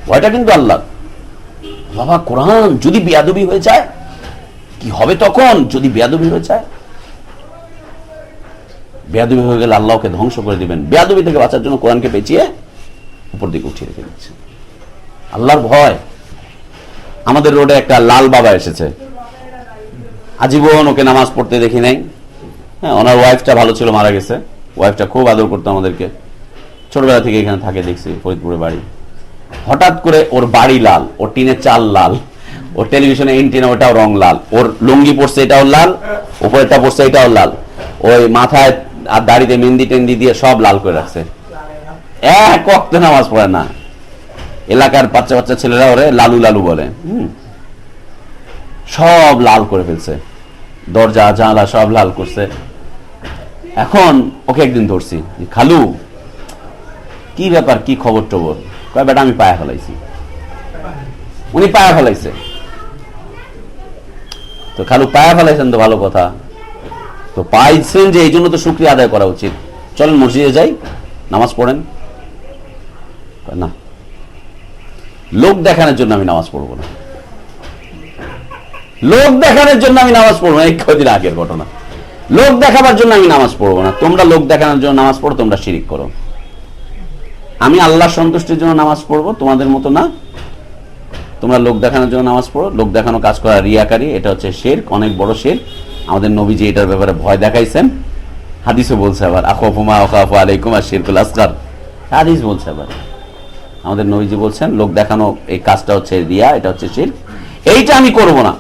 ভয়টা কিন্তু আল্লাহ। বাবা কোরআন যদি বেয়াদবি হয়ে যায় কি হবে তখন? যদি বেয়াদবি হয়ে যায়, বেয়াদবি হয়ে গেলে আল্লাহকে ধ্বংস করে দিবেন। বেয়াদবি থেকে বাঁচার জন্য কোরআনকে পেঁচিয়ে উপর দিকে উঠিয়ে রেখে দিচ্ছেন। আল্লাহর ভয়। আমাদের রোডে একটা লাল বাবা এসেছে, আজীবন ওকে নামাজ পড়তে দেখি নাই। হ্যাঁ, ওনার ওয়াইফটা ভালো ছিল, মারা গেছে। ওয়াইফটা খুব আদর করতো আমাদেরকে, ছোটবেলা থেকে এখানে থাকে দেখছি, ফরিদপুরে বাড়ি। হঠাৎ করে ওর বাড়ি লাল, ওর টিনের চাল লাল, ওর টেলিভিশনে এন্টিনা ওটাও রং লাল, ওর লুঙ্গি পড়ছে এটাও লাল, উপরেরটা পড়ছে এটাও লাল, ওই মাথায় আর দাড়িতে মেহেন্দি টেন্দি দিয়ে সব লাল করে রাখছে। এক ওয়াক্ত নামাজ পড়ে না। এলাকার বাচ্চা বাচ্চা ছেলেরা ওরে লালু লালু বলে। সব লাল করে ফেলছে, দরজা জানালা সব লাল করছে। এখন ওকে একদিন ধরছি, খালু কি ব্যাপার, কি খবর টবর? কয় বেটা আমি পায়া ফেলাইছি। উনি পায়া ফেলাইছে। তো খালু পায়া ফেলাইছেন তো ভালো কথা, তো পাইছেন যে এই জন্য তো শুকরিয়া আদায় করা উচিত। চলেন মসজিদে যাই, নামাজ পড়েন। না, লোক দেখানোর জন্য আমি নামাজ পড়বো না, লোক দেখানোর জন্য আমি নামাজ পড়বো না। এই কদিন আগের ঘটনা। লোক দেখাবার জন্য আমি নামাজ পড়বো না। তোমরা লোক দেখানোর জন্য নামাজ পড়ো, তোমরা শিরিক করো। আমি আল্লাহর সন্তুষ্টির জন্য নামাজ পড়বো, তোমাদের মতো না। তোমরা লোক দেখানোর জন্য নামাজ পড়ো। লোক দেখানো কাজ করা রিয়াকারী, এটা হচ্ছে শিরক, অনেক বড় শিরক। আমাদের নবীজি এটার ব্যাপারে ভয় দেখাইছেন। হাদিসও বলছে আবার আখাফু মা আখাফু আলাইকুম আশ-শিরকুল আসগার। হাদিস বলছে আবার আমাদের নবীজি বলছেন লোক দেখানো এই কাজটা হচ্ছে রিয়া, এটা হচ্ছে শিরক, এইটা আমি করব না,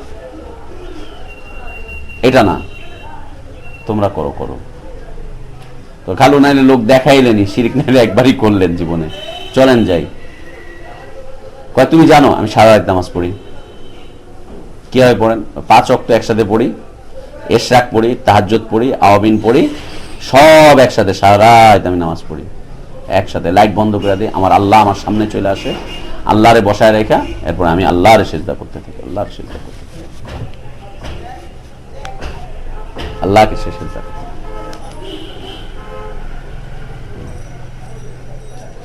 এটা না, তোমরা করো করো। তো খালু নাইলে লোক দেখাইলেনি, শিরক নাইলে একবারই করলেন জীবনে, চলেন যাই। কয় তুমি জানো আমি সারা রাত নামাজ পড়ি। কিভাবে পড়েন? 5 ওয়াক্ত একসাথে পড়ি, ইশরাক পড়ি, তাহাজ্জুদ পড়ি, আওয়াবিন পড়ি, সব একসাথে সারা রাত আমি নামাজ পড়ি একসাথে, লাইট বন্ধ করে দিই, আমার আল্লাহ আমার সামনে চলে আসে, আল্লাহরে বসায় রেখা, এরপর আমি আল্লাহরে সিজদা করতে থাকি, আল্লাহর সিজদা করতে থাকি, আল্লাহকে সে সিজদা করতে।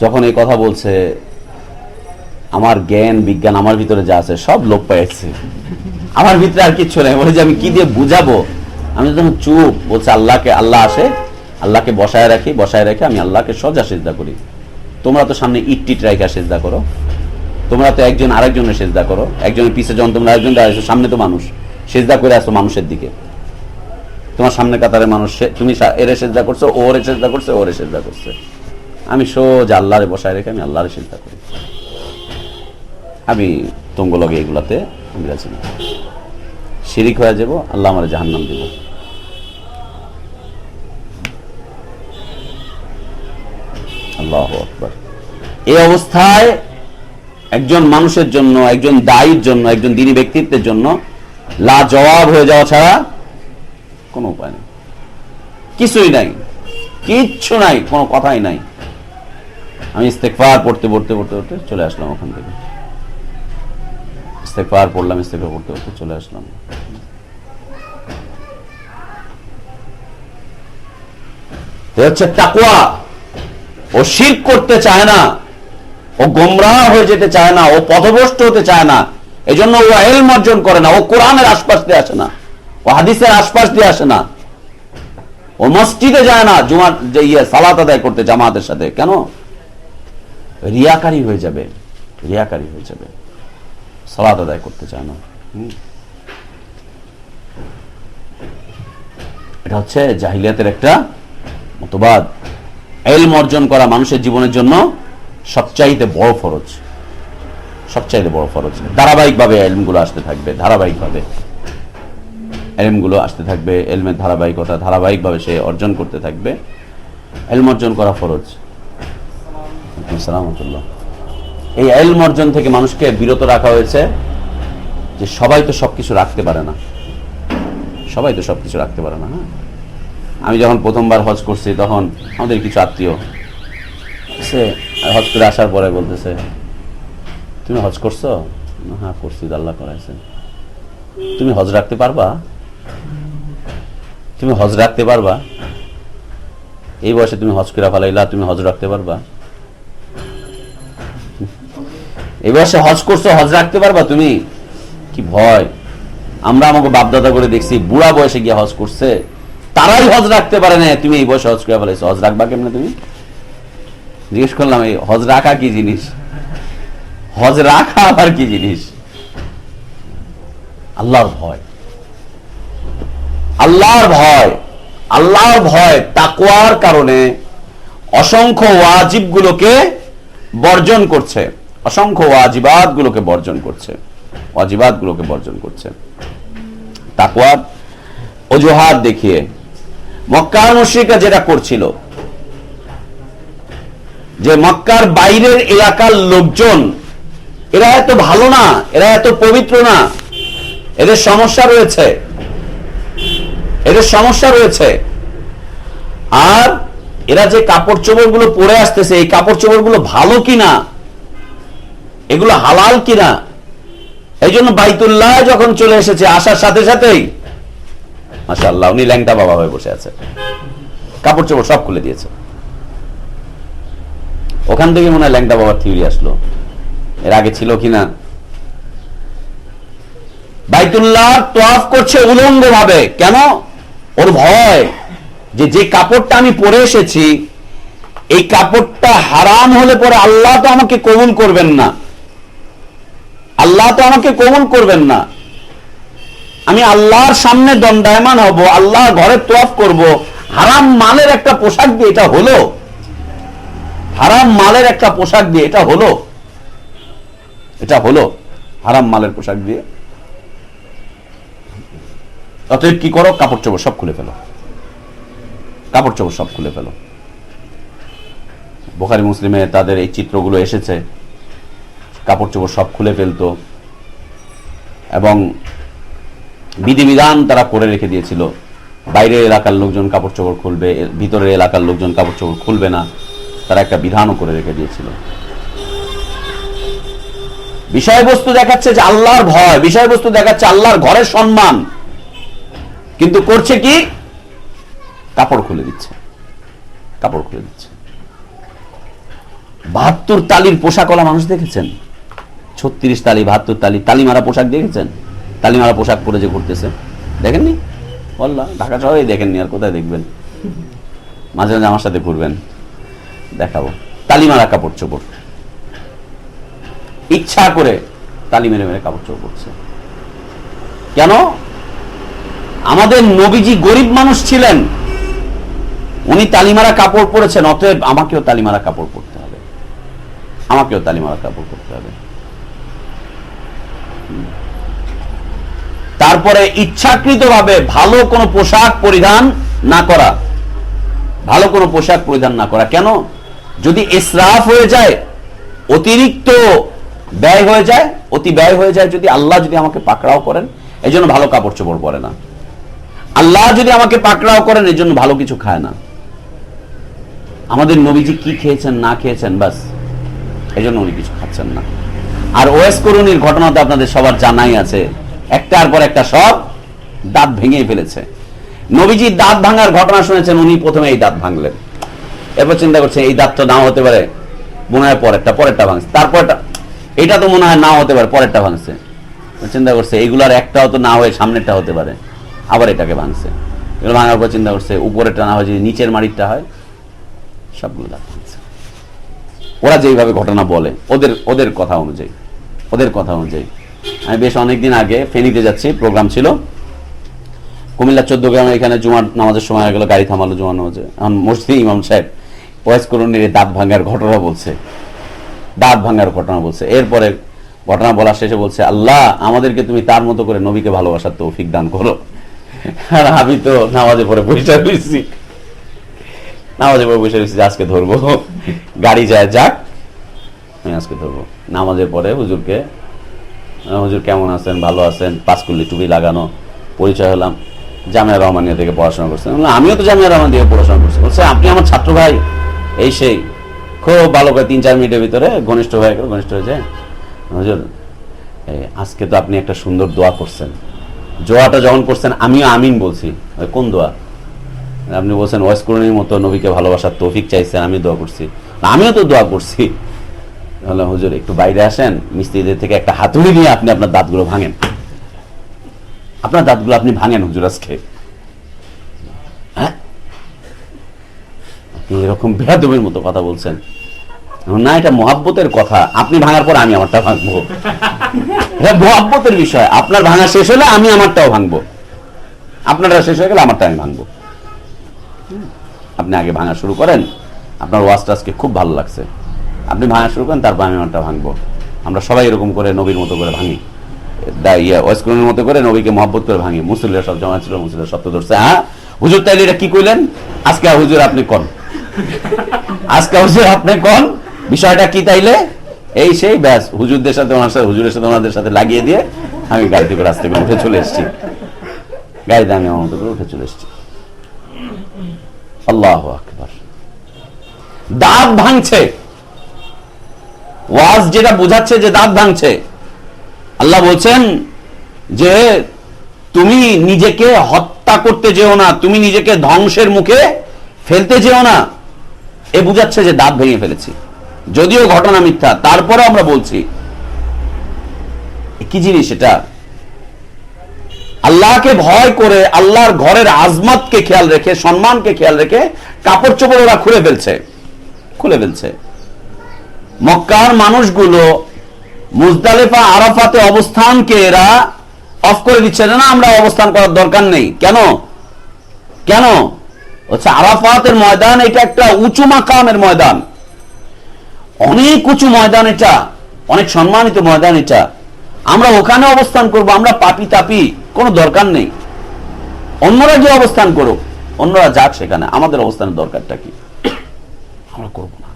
যখন এই কথা বলছে, আমার জ্ঞান বিজ্ঞান আমার ভিতরে যা আছে সব লোপ পাইছে, আমার ভিতরে আর কিচ্ছু নেই। বলে যে আমি কি দিয়ে বুঝাবো, আমি যখন চুপ। বলছে আল্লাহকে, আল্লাহ আসে, আল্লাহকে বসায় রাখি, বসায় রেখে আমি আল্লাহকে সোজা সিজদা করি। তোমরা তো সামনে ইট টিট রাইখা সিজদা করো, তোমরা তো একজন আরেকজনের সিজদা করো, একজনের পিছে যখন তোমরা আরেকজন দাঁড়াইছো, সামনে তো মানুষ, সিজদা করে আসো মানুষের দিকে, তোমার সামনে কাতারে মানুষ, তুমি এরে সিজদা করছো, ওরে সিজদা করছে, ওরে সিজদা করছে, আমি সোজা আল্লাহরে বসায় রেখে আমি আল্লাহরে সিজদা করি। আমি তোমার লগে এগুলাতে আমি রাজি না, শিরিক হয়ে যাব, আল্লাহ আমার জাহান্নাম দিব। আল্লাহু আকবার। এই অবস্থায় একজন মানুষের জন্য, একজন দায়ীর জন্য, একজন দ্বীনী ব্যক্তিত্বের জন্য লাজবাব হয়ে যাওয়া ছাড়া কোনো উপায় নেই, কিছুই নাই, কিচ্ছু নাই, কোনো কথাই নাই। আমি ইস্তেগফার পড়তে পড়তে পড়তে পড়তে চলে আসলাম ওখান থেকে, ইস্তেগফার পড়লাম, ইস্তেগফার পড়তে পড়তে চলে আসলাম। হচ্ছে তাকওয়া। ও শিরক করতে চায় না, ও গোমরাহ হয়ে যেতে চায় না, ও পথভ্রষ্ট হতে চায় না, এই জন্য ও ইলম অর্জন করে না, ও কোরআনের আশপাশ দিয়ে আসে না, ও হাদিসের আশপাশ দিয়ে আসে না, ও মসজিদে যায় না জুমার যে সালাত আদায় করতে জামাতের সাথে। কেন? রিয়াকারী হয়ে যাবে, রিয়াকারী হয়ে যাবে, সালাত আদায় করতে চায় না। এটা হচ্ছে জাহিলিয়াতের একটা মতবাদ। ইলম অর্জন করা মানুষের জীবনের জন্য সবচাইতে বড় ফরজ, সবচাইতে বড় ফরজ। ধারাবাহিকভাবে ইলমগুলো আসতে থাকবে, ধারাবাহিকভাবে ইলমগুলো আসতে থাকবে, ইলমের ধারাবাহিকতা, ধারাবাহিকভাবে সে অর্জন করতে থাকবে। ইলম অর্জন করা ফরজ। সালামতুল্লাহ। এই ইলম অর্জন থেকে মানুষকে বিরত রাখা হয়েছে, যে সবাই তো সবকিছু রাখতে পারে না, সবাই তো সবকিছু রাখতে পারে না। হ্যাঁ, আমি যখন প্রথমবার হজ করছি তখন আমাদের কিছু আত্মীয় সে হজ করে আসার পরে বলতেছে, তুমি হজ করছো? হ্যাঁ করছি, আল্লাহ করাইছে। তুমি হজ রাখতে পারবা? তুমি হজ রাখতে পারবা? এই বয়সে তুমি হজ করে ফেলাইলা, তুমি হজ রাখতে পারবা? এই বয়সে হজ করছো, হজ রাখতে পারবা তুমি? কি ভয়! আমরা আমাকে বাপদাদা করে দেখছি, বুড়া বয়সে গিয়ে হজ করছে, তারাই হজ রাখতে পারে না, তুমি এই বয়সে হজ করে ফেলাইছো, হজ রাখবা কেমনে তুমি? জিজ্ঞেস করলাম, এই হজ রাখা কি জিনিস? হজ রাখা আবার কি জিনিস? আল্লাহর ভয়, আল্লাহর ভয়, আল্লাহর ভয়, তাকওয়ার কারণে অসংখ্য ওয়াজিব গুলোকে বর্জন করছে, অসংখ্য ওয়াজিবাত গুলোকে বর্জন করছে, ওয়াজিবাত গুলোকে বর্জন করছে তাকওয়ার অজুহাত দেখিয়ে। মক্কার মুশরিকরা যেটা করছিল, যে মক্কার বাইরের এলাকার লোকজন এরা এত ভালো না, এরা এত পবিত্র না, এদের সমস্যা রয়েছে, এদের সমস্যা রয়েছে, আর এরা যে কাপড় চোপড় গুলো পরে আসতেছে, এই কাপড় চোপড় গুলো ভালো কিনা, এগুলো হালাল কিনা। এই জন্য বাইতুল্লাহ যখন চলে এসেছে, আসার সাথে সাথেই মাশাআল্লাহ উনি ল্যাংটা বাবা হয়ে বসে আছে, কাপড় চোপড় সব খুলে দিয়েছে। ওখান থেকে মনে হয় ল্যাংটা বাবার থিওরি আসলো, এর আগে ছিল কিনা। বাইতুল্লাহ তওয়াফ করছে উলঙ্গ ভাবে, কেন? ওর ভয় যে যে কাপড়টা আমি পরে এসেছি, এই কাপড়টা হারাম হলে পরে আল্লাহ তো আমাকে কবুল করবেন না, আল্লাহ তো আমাকে কবুল করবেন না। আমি আল্লাহর সামনে দণ্ডায়মান হব, আল্লাহর ঘরে তওয়াফ করব, হারাম মালের একটা পোশাক দিয়ে, এটা হলো হারাম মালের একটা পোশাক দিয়ে, এটা হলো এটা হলো হারাম মালের পোশাক দিয়ে। অতএব কি করো, কাপড় চোপড় সব খুলে ফেলো, কাপড় চোপড় সব খুলে ফেলো। বুখারী মুসলিমে তাদের এই চিত্রগুলো এসেছে, কাপড় চোপড় সব খুলে ফেলতো এবং বিধিবিধান তারা করে রেখে দিয়েছিল। বাইরের এলাকার লোকজন কাপড় চোপড় খুলবে, ভিতরের এলাকার লোকজন কাপড় চোপড় খুলবে না, তারা একটা বিধানও করে রেখে দিয়েছিল। বিষয়বস্তু দেখাচ্ছে যে আল্লাহর ভয়, বিষয়বস্তু দেখাচ্ছে আল্লাহর ঘরের সম্মান, কিন্তু করছে কি, কাপড় খুলে দিচ্ছে, কাপড় খুলে দিচ্ছে। 72 তালির পোশাকওয়ালা মানুষ দেখেছেন? 36 তালি, 72 তালি, তালিমারা পোশাক দেখেছেন? তালিমারা পোশাক পরে যে ঘুরতেছে, দেখেননি? বললাম ঢাকা শহরে দেখেননি, আর কোথায় দেখবেন? মাঝে মাঝে আমার সাথে ঘুরবেন, দেখাবো। তালিমারা কাপড় চোপড়, ইচ্ছা করে তালি মেরে মেরে কাপড় চোপড় করছে। কেন? আমাদের নবীজি গরিব মানুষ ছিলেন, উনি তালিমারা কাপড় পরেছেন, অতএব আমাকেও তালিমারা কাপড় পরতে হবে, আমাকেও তালিমারা কাপড় পরতে হবে। তারপরে ইচ্ছাকৃতভাবে ভালো কোনো পোশাক পরিধান না করা, ভালো কোনো পোশাক পরিধান না করা। কেন? যদি ইসরাফ হয়ে যায়, অতিরিক্ত ব্যয় হয়ে যায়, অতি ব্যয় হয়ে যায়, যদি আল্লাহ যদি আমাকে পাকড়াও করেন, এই জন্য ভালো কাপড় চোপড় পরে না। আল্লাহ যদি আমাকে পাকড়াও করেন, এই জন্য ভালো কিছু খায় না। আমাদের নবীজি কি খেয়েছেন না খেয়েছেন, বাস এই জন্য উনি কিছু খাচ্ছেন না। আর ওয়েস করুনির ঘটনা তো আপনাদের সবার জানাই আছে, একটার পর একটা সব দাঁত ভেঙে ফেলেছে। নবীজি দাঁত ভাঙার ঘটনা শুনেছেন, উনি প্রথমে এই দাঁত ভাঙলেন, এরপর চিন্তা করছেন এই দাঁত তো নাও হতে পারে, মনে হয় পরেরটা ভাঙছে, তারপরটা এটা তো মনে হয় নাও হতে পারে, পরেরটা ভাঙছে। চিন্তা করছে এইগুলার একটাও তো না হয়ে সামনেরটা হতে পারে, আবার এটাকে ভাঙছে। এগুলো ভাঙার পর চিন্তা করছে উপরেরটা না হয় যদি নিচের মাড়িরটা হয়, সবগুলো দাঁত ভাঙছে। ওরা যেইভাবে ঘটনা বলে, ওদের কথা অনুযায়ী, ওদের কথা অনুযায়ী। আমি বেশ অনেকদিন আগে ফেনীতে যাচ্ছি, প্রোগ্রাম ছিল কুমিল্লা 14 গ্রামে, এখানে জুমার নামাজের সময় হয়ে গেল, গাড়ি থামালো জুমার নামাজে। এখন মসজিদে ইমাম সাহেব ওয়াজ করুনের দাঁত ভাঙার ঘটনা বলছে, দাঁত ভাঙার ঘটনা বলছে। এরপরে ঘটনা বলা শেষে বলছে, আল্লাহ আমাদেরকে তুমি তার মতো করে নবীকে ভালোবাসার তৌফিক দান করো। আর আমি তো নামাজে পরে বসে রয়েছি, নামাজে পরে বসে রয়েছি, আজকে ধরবো, গাড়ি যায় যাক, আমি আজকে ধরবো। নামাজের পরে হুজুরকে, হুজুর কেমন আছেন, ভালো আছেন, পাঁচকুল্লি টুপি লাগানো, পরিচয় হলাম, জামিয়া রহমানিয়া থেকে পড়াশোনা করছেন। আমিও তো জামিয়া রহমান থেকে পড়াশোনা করছি। বলছে আপনি আমার ছাত্র ভাই, এই সেই, খুব ভালো করে 3-4 মিনিটের ভিতরে ঘনিষ্ঠ হয়ে গেল, ঘনিষ্ঠ হয়ে যায়। হুজুর আজকে তো আপনি একটা সুন্দর দোয়া করছেন, দোয়াটা যখন করছেন আমিও আমিন বলছি। কোন দোয়া? আপনি বলছেন ওয়াজ করুনির মতো নবীকে ভালোবাসার তৌফিক চাইছেন, আমি দোয়া করছি। আমিও তো দোয়া করছি। হুজুর একটু বাইরে আসেন, মিস্ত্রিদের থেকে একটা হাতুড়ি নিয়ে আপনি আপনার দাঁতগুলো ভাঙেন, আপনার দাঁতগুলো আপনি ভাঙেন হুজুর আজকে। হ্যাঁ, আপনি এরকম বেয়াদবের মতো কথা বলছেন না, এটা মহাব্বতের কথা। আপনি ভাঙার পর আমি আমারটা ভাঙবো, এটা মহাব্বতের বিষয়। আপনার ভাঙা শেষ হলে আমি আমারটাও ভাঙবো, আপনারটা শেষ হয়ে গেলে আমারটা আমি ভাঙবো। আপনি আগে ভাঙা শুরু করেন, আপনার ওয়াজটা আজকে খুব ভালো লাগছে, আপনি ভাঙা শুরু করেন, তারপর আমি আমারটা ভাঙবো। আমরা সবাই এরকম করে নবীর মতো করে ভাঙি, ওয়াজকুরুনের মতো করে নবীকে মহব্বত করে ভাঙি। মুসলিমরা সব জমা ছিল, মুসলিমরা সত্য ধরছে। হ্যাঁ হুজুর, তাইলে এটা কি কইলেন আজকে? হুজুর আপনি কোন, আজকে হুজুর আপনি কোন, বিষয়টা কি তাইলে? এই সেই, ব্যাস হুজুরদের সাথে ওনার সাথে, হুজুরের সাথে ওনাদের সাথে লাগিয়ে দিয়ে আমি গাড়ি থেকে রাস্তা করে উঠে চলে এসেছি, গাড়িতে আমি আমার মতো করে উঠে চলে এসেছি। আল্লাহু আকবার। দাঁত ভাঙছে, ওয়াজ যেটা বোঝাচ্ছে যে দাঁত ভাঙছে। আল্লাহ বলছেন যে তুমি নিজেকে হত্যা করতে যেও না, তুমি নিজেকে ধ্বংসের মুখে ফেলতে যেও না, এ বুঝাচ্ছে যে দাঁত ভেঙে ফেলেছি। যদিও ঘটনা মিথ্যা, তারপরে আমরা বলছি কি জিনিস এটা? আল্লাহকে ভয় করে, আল্লাহর ঘরের আজমতকে খেয়াল রেখে, সম্মানকে খেয়াল রেখে কাপড় চোপড় ওরা খুলে ফেলছে, খুলে ফেলছে। মক্কার মানুষগুলো মুজদালিফা আরাফাতে অবস্থানকে এরা অফ করে দিচ্ছে, না আমরা অবস্থান করার দরকার নেই। কেন? কেন? হচ্ছে আরাফাতের ময়দান এটা একটা উঁচু মাকামের ময়দান, অনেক উঁচু ময়দান এটা। অনেক সম্মানিত ময়দান এটা, আমরা ওখানে অবস্থান করব, আমরা পাপি তাপি, কোনো দরকার নেই। অন্যরা যে অবস্থান করুক, অন্যরা যাক সেখানে, আমাদের অবস্থানের দরকারটা কি? আমরা করব না।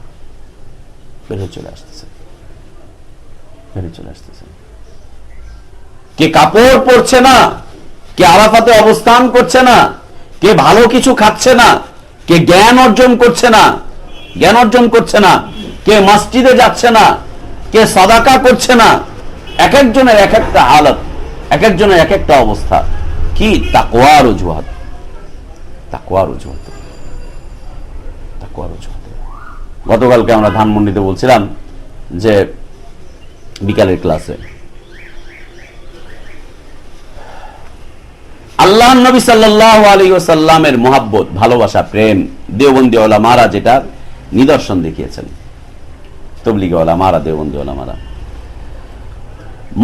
বেরিয়ে চলে আসতেছে, বেরিয়ে চলে আসতেছে। কে কাপড় পরছে না, কে আরাফাতে অবস্থান করছে না, কে ভালো কিছু খাচ্ছে না, কে জ্ঞান অর্জন করছে না, জ্ঞান অর্জন করছে না, কে মসজিদে যাচ্ছে না, কে সাদাকা করছে না। এক একজনের এক একটা হালত, এক একজনের এক একটা অবস্থা। কি? তাকওয়ার অজুহাত, তাকওয়ার অজুহাত, তাকওয়ার অজুহাত। গতকালকে আমরা ধানমন্ডিতে বলছিলাম যে বিকালের ক্লাসে আল্লাহ নবী সাল্লাল্লাহু আলাইহি ওয়াসাল্লামের মহব্বত, ভালোবাসা, প্রেম দেওবন্দি উলামারা যেটা নিদর্শন দেখিয়েছেন। তাবলীগী উলামারা, দেওবন্দি উলামারা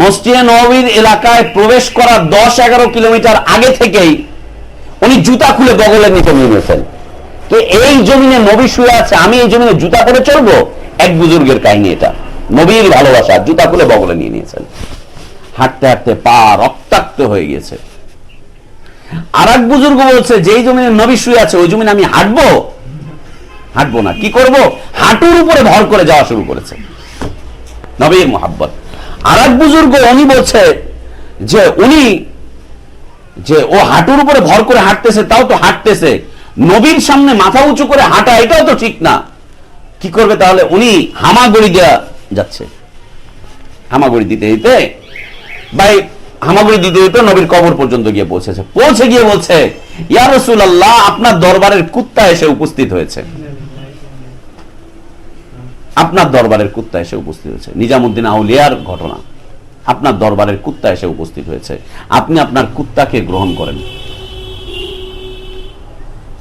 মসজিদে নববীর এলাকায় প্রবেশ করার 10-11 কিলোমিটার আগে থেকেই উনি জুতা খুলে বগলের নিচে নিয়ে নিয়েছেন। তো এই জমিনে নবী শুয়ে আছে, আমি এই জমিনে জুতা পরে চলবো? এক বুজুর্গের কাহিনী এটা। নবীর ভালোবাসা, জুতা খুলে বগলে নিয়ে নিয়েছেন। হাঁটতে হাঁটতে পা রক্তাক্ত হয়ে গেছে। আর এক বুজুর্গ বলছে, যেই জমিনে নবী শুয়ে আছে ওই জমিনে আমি হাঁটবো? হাঁটবো না। কি করব? হাঁটুর উপরে ভর করে যাওয়া শুরু করেছে। নবীর মোহাব্বত। আর এক বুজুর্গ উনি বলছে যে উনি যে ও হাঁটুর উপরে ভর করে হাঁটতেছে, তাও তো হাঁটতেছে, নবীর সামনে মাথা উঁচু করে হাঁটা এটাও তো ঠিক না। কি করবে তাহলে? উনি হামাগুড়ি দেওয়া যাচ্ছে, হামাগুড়ি দিতে দিতে ভাই হামাগুড়ি দিতে দিতে নবীর কবর পর্যন্ত গিয়ে পৌঁছেছে। পৌঁছে গিয়ে বলছে, ইয়া রাসূলুল্লাহ, আপনার দরবারের কুত্তা এসে উপস্থিত হয়েছে, আপনার দরবারের কুত্তা এসে উপস্থিত হয়েছে। নিজামুদ্দিন আউলিয়ার ঘটনা। আপনার দরবারের কুত্তা এসে উপস্থিত হয়েছে, আপনি আপনার কুত্তাকে গ্রহণ করেন।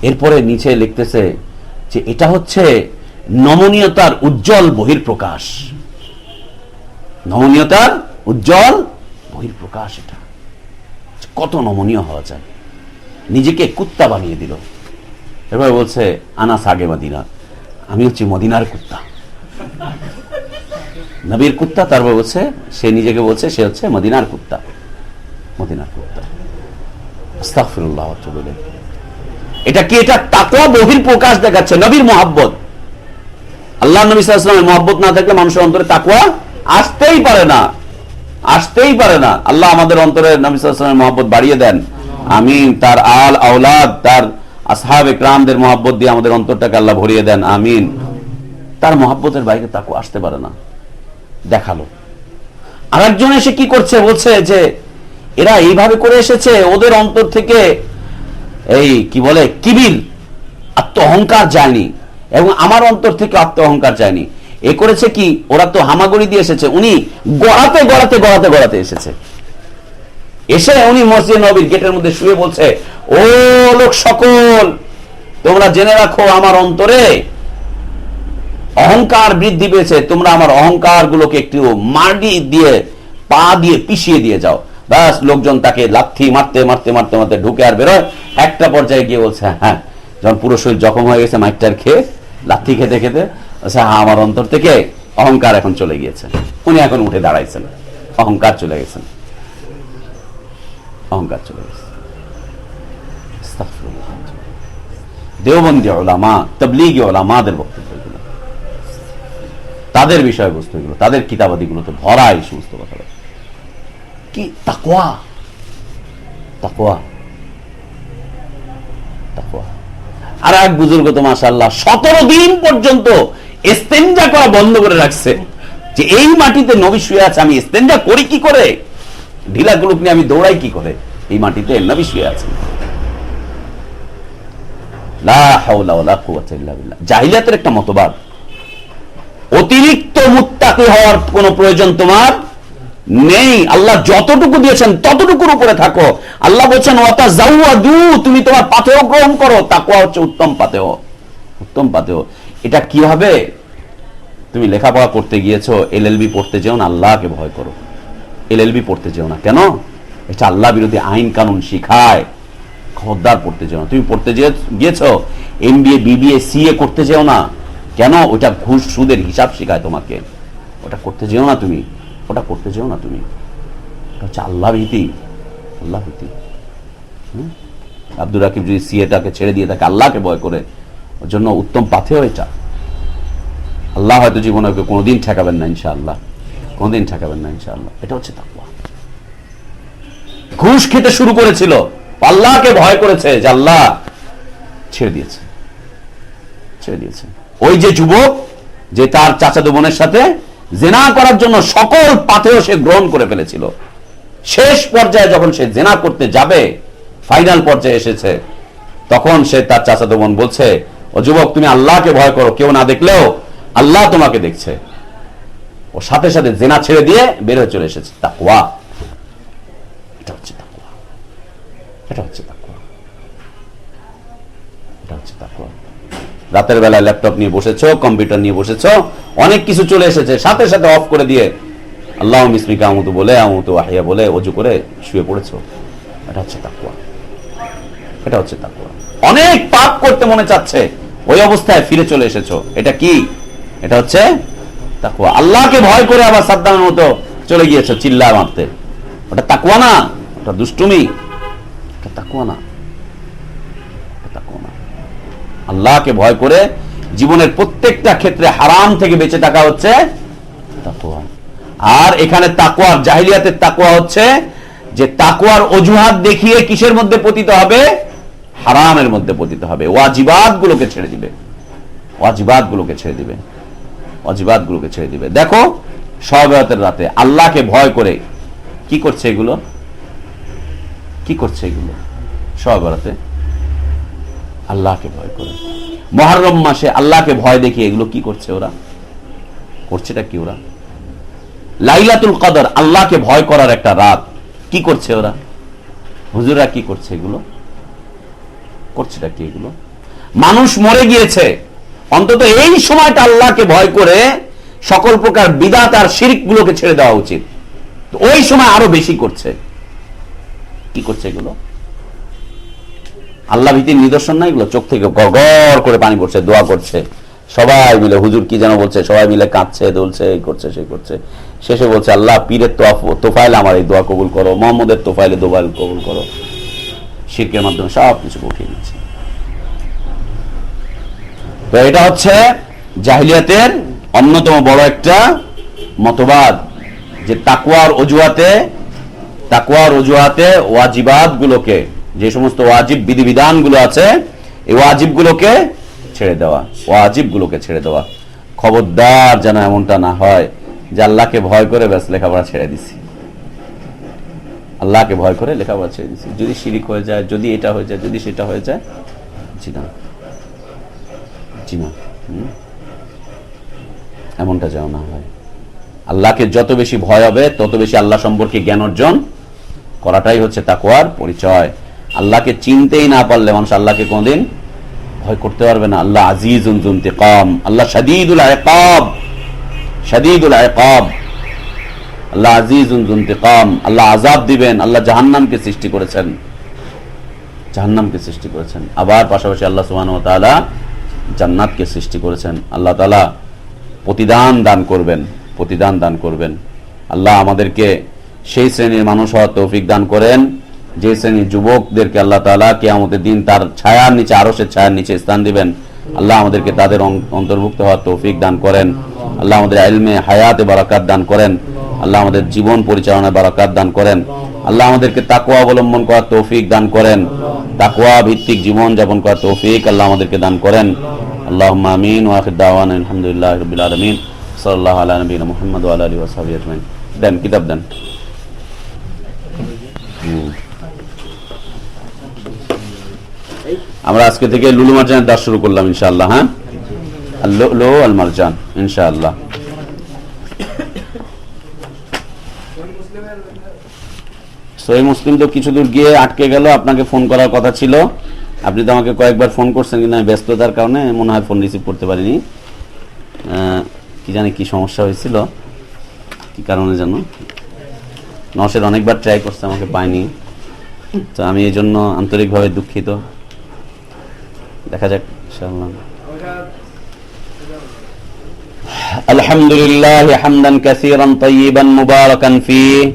এরপরে নিচে লিখতেছে যে এটা হচ্ছে নমনীয়তার উজ্জ্বল বহির্প্রকাশ, নমনীয়তার উজ্জ্বল বহির্প্রকাশ। এটা কত নমনীয় হওয়া যায়। নিজেকে কুত্তা বানিয়ে দিল। এবার বলছে, আনাস আগে মদিনা, আমি হচ্ছি মদিনার কুত্তা, নবীর কুত্তা। তারপর বলছে, সে নিজেকে বলছে সে হচ্ছে মদিনার কুত্তা, মদিনার কুত্তা। আস্তাগফিরুল্লাহ। এটা কি? এটা তাকওয়া বহির্প্রকাশ দেখাচ্ছে, নবীর মহব্বত। আল্লাহ নবী সাল্লাল্লাহু আলাইহি ওয়াসাল্লামের মহব্বত না থাকলে মানুষের অন্তরে তাকওয়া আসতেই পারে না, আসতেই পারে না। আল্লাহ আমাদের অন্তরে নবী সাল্লাল্লাহু আলাইহি ওয়াসাল্লামের মহব্বত বাড়িয়ে দেন, আমিন। তার আল আওলাদ, তার আসহাবে কিরামদের মহব্বত দিয়ে আমাদের অন্তরটাকে আল্লাহ ভরিয়ে দেন, আমিন। তার মহব্বতের বাইরে তাকওয়া আসতে পারে না। দেখালো। আরেকজন এসে কি করছে? বলছে যে এরা এইভাবে করে এসেছে, ওদের অন্তর থেকে এই কি বলে কিবির, আত্ম অহংকার যায়নি, এবং আমার অন্তর থেকে আত্ম অহংকার যায়নি। এ করেছে কি? ওরা তো হামাগুড়ি দিয়ে এসেছে, উনি গড়াতে গড়াতে গড়াতে গড়াতে এসেছে। এসে উনি মসজিদ নববীর গেটের মধ্যে শুয়ে বলছে, ও লোক সকল, তোমরা জেনে রাখো আমার অন্তরে অহংকার বৃদ্ধি পেয়েছে। তোমরা আমার অহংকার গুলোকে একটু মাটি দিয়ে, পা দিয়ে পিষিয়ে দিয়ে যাও। ব্যাস, লোকজন তাকে লাথি মারতে মারতে মারতে মারতে ঢুকে আর বেরোয়। একটা পর্যায়ে গিয়ে বলছে, হ্যাঁ, যখন পুরো শরীর জখম হয়ে গেছে মাইটার খেয়ে, লাথি খেতে খেতে, হ্যাঁ, আমার অন্তর থেকে অহংকার এখন চলে গিয়েছে। উনি এখন উঠে দাঁড়াইছেন, অহংকার চলে গেছেন, অহংকার চলে গেছে। দেওবন্দি উলামা, তাবলীগী উলামাদের বক্তব্য, তাদের বিষয়বস্তুগুলো, তাদের কিতাবাদিগুলোতে ভরা এই সমস্ত কথা। কি তাকওয়া, তাকওয়া, তাকওয়া। আর এক বুজুর্গ তো মাশাআল্লাহ 17 দিন পর্যন্ত ইস্তেঞ্জা করা বন্ধ করে রাখছে, যে এই মাটিতে নবী শুয়ে আছে, আমি ইস্তেঞ্জা করি কি করে, ঢিলা গুলোক নিয়ে আমি দৌড়াই কি করে, এই মাটিতে নবী শুয়ে আছে। লা হাওলা ওয়ালা কুওয়াতা ইল্লা বিল্লাহ। জাহিলিয়াতের একটা মতবাদ, অতিরিক্ত মুত্তাকি হওয়ার কোনো প্রয়োজন তোমার নেই। আল্লাহ যতটুকু দিয়েছেন ততটুকুর উপরে থাকো। আল্লাহ বলছেন, ওয়াতাজাওয়াদু, তুমি তোমার পাথেয় গ্রহণ করো। তাকওয়া হচ্ছে উত্তম পাথেয়, উত্তম পাথেয়। এটা কি হবে? তুমি লেখাপড়া করতে গিয়েছো, এলএলবি পড়তে যেও না, আল্লাহকে ভয় করো। এলএলবি পড়তে যেও না, কেন? এটা আল্লাহ বিরোধী আইন কানুন শিখায়, খবরদার পড়তে যেও না। তুমি পড়তে গিয়েছো, এমবিএ, বিবিএ, সিএ করতে যেও না, কেন? ওইটা ঘুষ সুদের হিসাব শেখায় তোমাকে। ওটা করতে যেও না তুমি, ওটা করতে যেও না তুমি। এটা হচ্ছে আল্লাহ ভীতি, আল্লাহ ভীতি। আব্দুর রাকিব যদি সিএটাকে ছেড়ে দিয়ে তাকে আল্লাহকে ভয় করে, ওর জন্য উত্তম পাথেও এটা। আল্লাহ হয়তো জীবনে ওকে কোনোদিন ঠেকাবেন না ইনশাআল্লাহ, কোনোদিন ঠেকাবেন না ইনশাআল্লাহ। এটা হচ্ছে তাকওয়া। ঘুষ খেতে শুরু করেছিল, আল্লাহকে ভয় করেছে যে আল্লাহ, ছেড়ে দিয়েছে, ছেড়ে দিয়েছে। ওই যে যুবক যে তার চাচাতো বোনের সাথে জেনা করার জন্য সকল পাথেও সে গ্রহণ করে ফেলেছিল, শেষ পর্যায়ে যখন সে জেনা করতে যাবে, ফাইনাল পর্যায়ে এসেছে, তখন সে তার চাচাতো বোন বলছে, ও যুবক তুমি আল্লাহকে ভয় করো, কেউ না দেখলেও আল্লাহ তোমাকে দেখছে। ও সাথে সাথে জেনা ছেড়ে দিয়ে বের হয়ে চলে এসেছে। তাকওয়া, এটা হচ্ছে তাকওয়া, এটা হচ্ছে তাকওয়া, এটা হচ্ছে তাকওয়া। রাতের বেলায় ল্যাপটপ নিয়ে বসেছো, কম্পিউটার নিয়ে বসেছো, অনেক কিছু চলে এসেছে, সাথে সাথে অফ করে দিয়ে আল্লাহ বিসমিকা আমুতু বলে, আমুতু আহিয়া বলে ওযু করে শুয়ে পড়েছো। এটা হচ্ছে তাকওয়া, এটা হচ্ছে তাকওয়া। অনেক পাপ করতে মনে চাচ্ছে, ওই অবস্থায় ফিরে চলে এসেছো, এটা কি? এটা হচ্ছে তাকওয়া। আল্লাহকে ভয় করে আবার সাদ্দামের মতো চলে গিয়েছো চিল্লা মারতে, ওটা তাকওয়া না, ওটা দুষ্টুমি, এটা তাকওয়া না, তাকওয়া না। আল্লাহকে ভয় করে জীবনের প্রত্যেকটা ক্ষেত্রে হারাম থেকে বেঁচে থাকা হচ্ছে তাকওয়া। আর এখানে তাকওয়ার, জাহিলিয়াতের তাকওয়া হচ্ছে যে তাকওয়ার অজুহাত দেখিয়ে কিসের মধ্যে পতিত হবে? হারামের মধ্যে পতিত হবে। ওয়াজিবাত গুলোকে ছেড়ে দিবে, ওয়াজিবাত গুলোকে ছেড়ে দিবে, ওয়াজিবাত গুলোকে ছেড়ে দিবে। দেখো শবে-বরাতের রাতে আল্লাহকে ভয় করে কি করছে এগুলো, কি করছে এগুলো? শবে-বরাতে আল্লাহকে ভয় করে, মুহররম মাসে আল্লাহকে ভয় দেখিয়ে এগুলো কি করছে ওরা? করছেটা কি ওরা? লাইলাতুল কদর আল্লাহকে ভয় করার একটা রাত, কি করছে ওরা? হুজুররা কি করছে এগুলো? করছেটা কি এগুলো? মানুষ মরে গিয়েছে, অন্তত এই সময়টা আল্লাহকে ভয় করে সকল প্রকার বিদআত আর শিরক গুলোকে ছেড়ে দেওয়া উচিত। তো ওই সময় আরো বেশি করছে, কি করছে এগুলো? আল্লাহ ভীতির নিদর্শন না এগুলো? চোখ থেকে গড়গড় করে পানি পড়ছে, দোয়া করছে, সবাই মিলে হুজুর কি যেন বলছে, সবাই মিলে কাঁদছে, দোলছে, এই করছে, সেই করছে, শেষে বলছে আল্লাহ পীরের তোফাইলে আমার এই দোয়া কবুল করো, মোহাম্মদের তোফাইলে দোয়া কবুল করো। শিরকের মাধ্যমে সব কিছু উঠিয়ে নিচ্ছে। তো এটা হচ্ছে জাহিলিয়াতের অন্যতম বড় একটা মতবাদ, যে তাকওয়ার অজুহাতে, তাকওয়ার অজুহাতে ওয়াজিবাত গুলোকে, যে সমস্ত ওয়াজিব বিধিবিধান গুলো আছে, এই ওয়াজিব গুলোকে ছেড়ে দেওয়া, ওয়াজিব গুলোকে ছেড়ে দেওয়া। খবরদার যেন এমনটা না হয় যে আল্লাহকে ভয় করে ব্যাস লেখাপড়া ছেড়ে দিছি, আল্লাহকে ভয় করে লেখাপড়া ছেড়ে দিছি, যদি শিরিক হয়ে যায়, যদি এটা হয়ে যায়, যদি সেটা হয়ে যায়। জি না, জি না, এমনটা যেন না হয়। আল্লাহকে যত বেশি ভয় হবে তত বেশি আল্লাহ সম্পর্কে জ্ঞান অর্জন করাটাই হচ্ছে তাকওয়ার পরিচয়। আল্লাহকে চিনতেই না পারলে মানুষ আল্লাহকে কোনদিন ভয় করতে পারবে না। আল্লাহ আজিজুন যু ইন্তিকাম, আল্লাহ শাদীদুল ইকাব, শাদীদুল ইকাব, আল্লাহ আজিজুন যু ইন্তিকাম, আল্লাহ আযাব দিবেন। আল্লাহ জাহান্নামকে সৃষ্টি করেছেন, জাহান্নামকে সৃষ্টি করেছেন, আবার পাশাপাশি আল্লাহ সুবহানাহু ওয়া তাআলা জান্নাতকে সৃষ্টি করেছেন। আল্লাহ তাআলা প্রতিদান দান করবেন, প্রতিদান দান করবেন। আল্লাহ আমাদেরকে সেই শ্রেণীর মানুষ হওয়ার তৌফিক দান করেন যে শ্রেণীর যুবকদেরকে আল্লাহ তাআলা কিয়ামতের দিন তার ছায়ার নিচে, আরশের ছায়ার নিচে স্থান দিবেন। আল্লাহ আমাদেরকে তাদের অন্তর্ভুক্ত হওয়ার তৌফিক দান করেন। আল্লাহ আমাদের ইলমে হায়াতে বারাকাত দান করেন। আল্লাহ আমাদের জীবন পরিচালনায় বারাকাত দান করেন। আল্লাহ আমাদেরকে তাকওয়া অবলম্বন করার তৌফিক দান করেন, তাকওয়া ভিত্তিক জীবন যাপন করার তৌফিক আল্লাহ আমাদেরকে দান করেন। আল্লাহুম্মা আমিন। ওয়া আখির দাওয়ানা আলহামদুলিল্লাহি রাব্বিল আলামিন। সাল্লাল্লাহু আলা নবিয়িনা মুহাম্মদ ওয়া আলা আলিহি ওয়া সাহবিহি আজমাইন। দেন কিতাব দেন। আমরা আজকে থেকে লুলু মারজানের দাস শুরু করলাম ইনশাআল্লাহ। হ্যাঁ, লুলু আল মারজান ইনশাআল্লাহ। সহিহ মুসলিম তো কিছু দূর গিয়ে আটকে গেল, আপনাকে ফোন করার কথা ছিল, আপনি তো আমাকে কয়েকবার ফোন করছেন কিন্তু আমি ব্যস্ততার কারণে মনে হয় ফোন রিসিভ করতে পারিনি। কি জানি কি সমস্যা হয়েছিল, কি কারণে জানো, নওশের অনেকবার ট্রাই করছে, আমাকে পায়নি। তো আমি এই জন্য আন্তরিকভাবে দুঃখিত। দেখা যাক ইনশাআল্লাহ। الحمد لله حمدا كثيرا طيبا مباركا فيه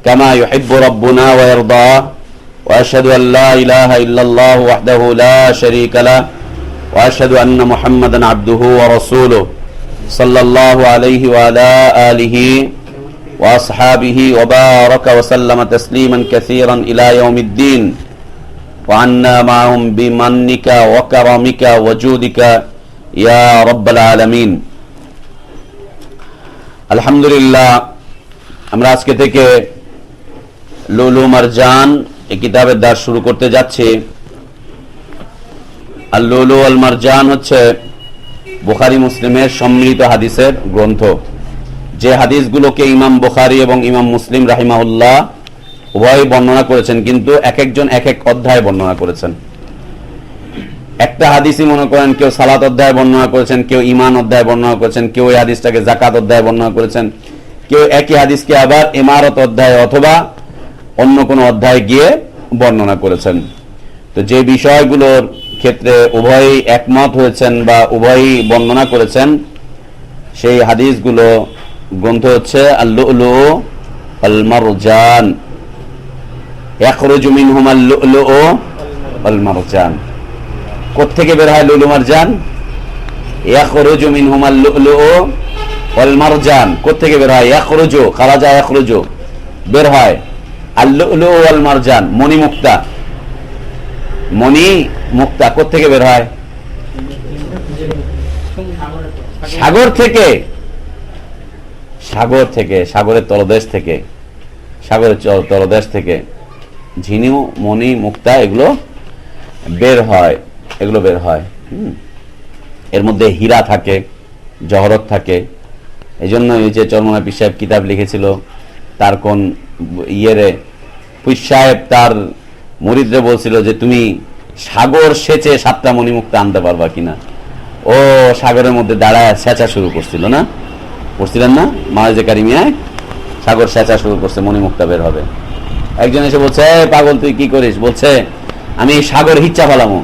كما يحب ربنا ويرضاه وأشهد أن لا إله إلا الله وحده لا شريك له وأشهد أن محمدا عبده ورسوله صلى الله عليه وعلى آله وأصحابه وبارك وسلم تسليما كثيرا إلى يوم الدين وعنا معهم بمنك وكرمك وجودك يا رب العالمين আলহামদুলিল্লাহ আমরা আজকে থেকে লুলু মারজান এই কিতাবের দাস শুরু করতে যাচ্ছি। আর লুলু আল মারজান হচ্ছে বুখারী মুসলিমের সম্মিলিত হাদিসের গ্রন্থ, যে হাদিসগুলোকে ইমাম বুখারী এবং ইমাম মুসলিম রাহিমাহুল্লাহ উভয় বর্ণনা করেছেন, কিন্তু এক একজন এক এক অধ্যায় বর্ণনা করেছেন। একটা হাদিসই মনে করেন কেউ সালাত অধ্যায় বর্ণনা করেছেন, কেউ ঈমান অধ্যায় বর্ণনা করেছেন, কেউ এই হাদিসটাকে যাকাত অধ্যায় বর্ণনা করেছেন, কেউ একই হাদিসকে আবার ইমারত অধ্যায় অথবা অন্য কোনো অধ্যায় গিয়ে বর্ণনা করেছেন। তো যে বিষয়গুলোর ক্ষেত্রে উভয়ই একমত হয়েছেন বা উভয়ই বর্ণনা করেছেন, সেই হাদিসগুলো গ্রন্থ হচ্ছে আল-লুলু আল মারজান। ইয়াখরুজু মিনহুমা আল-লুলু আল মারজান। কোত্থেকে বের হয় লুলু মারজান? ইয়াখরুজু মিনহুমা আল-লুলু ওয়াল মারজান। কোত্থেকে বের হয়? ইয়াখরুজু, খারাজা ইয়াখরুজু, বের হয়। আল-লুলু ওয়াল মারজান, মণি মুক্তা, মণি মুক্তা কোত্থেকে বের হয়? সাগর থেকে, সাগর থেকে, সাগরের তলদেশ থেকে, সাগরের তলদেশ থেকে ঝিনু, মণি, মুক্তা এগুলো বের হয়, এগুলো বের হয়। এর মধ্যে হীরা থাকে, জহরত থাকে। এই জন্য এই যে চরমনা পীর সাহেব কিতাব লিখেছিল, তার কোন ইয়েরে পীর সাহেব তার মুরিদরে বলছিল যে তুমি সাগর সেচে 7টা মণিমুক্তা আনতে পারবা কিনা। ও সাগরের মধ্যে দাঁড়ায় সেচা শুরু করছিল, না করছিলেন না? মাওয়াজে কারিমিয়ায় সাগর সেচা শুরু করছে, মণিমুক্তা বের হবে। একজন এসে বলছে, পাগল তুই কি করিস? বলছে আমি সাগর হিচ্ছা ফেলামো।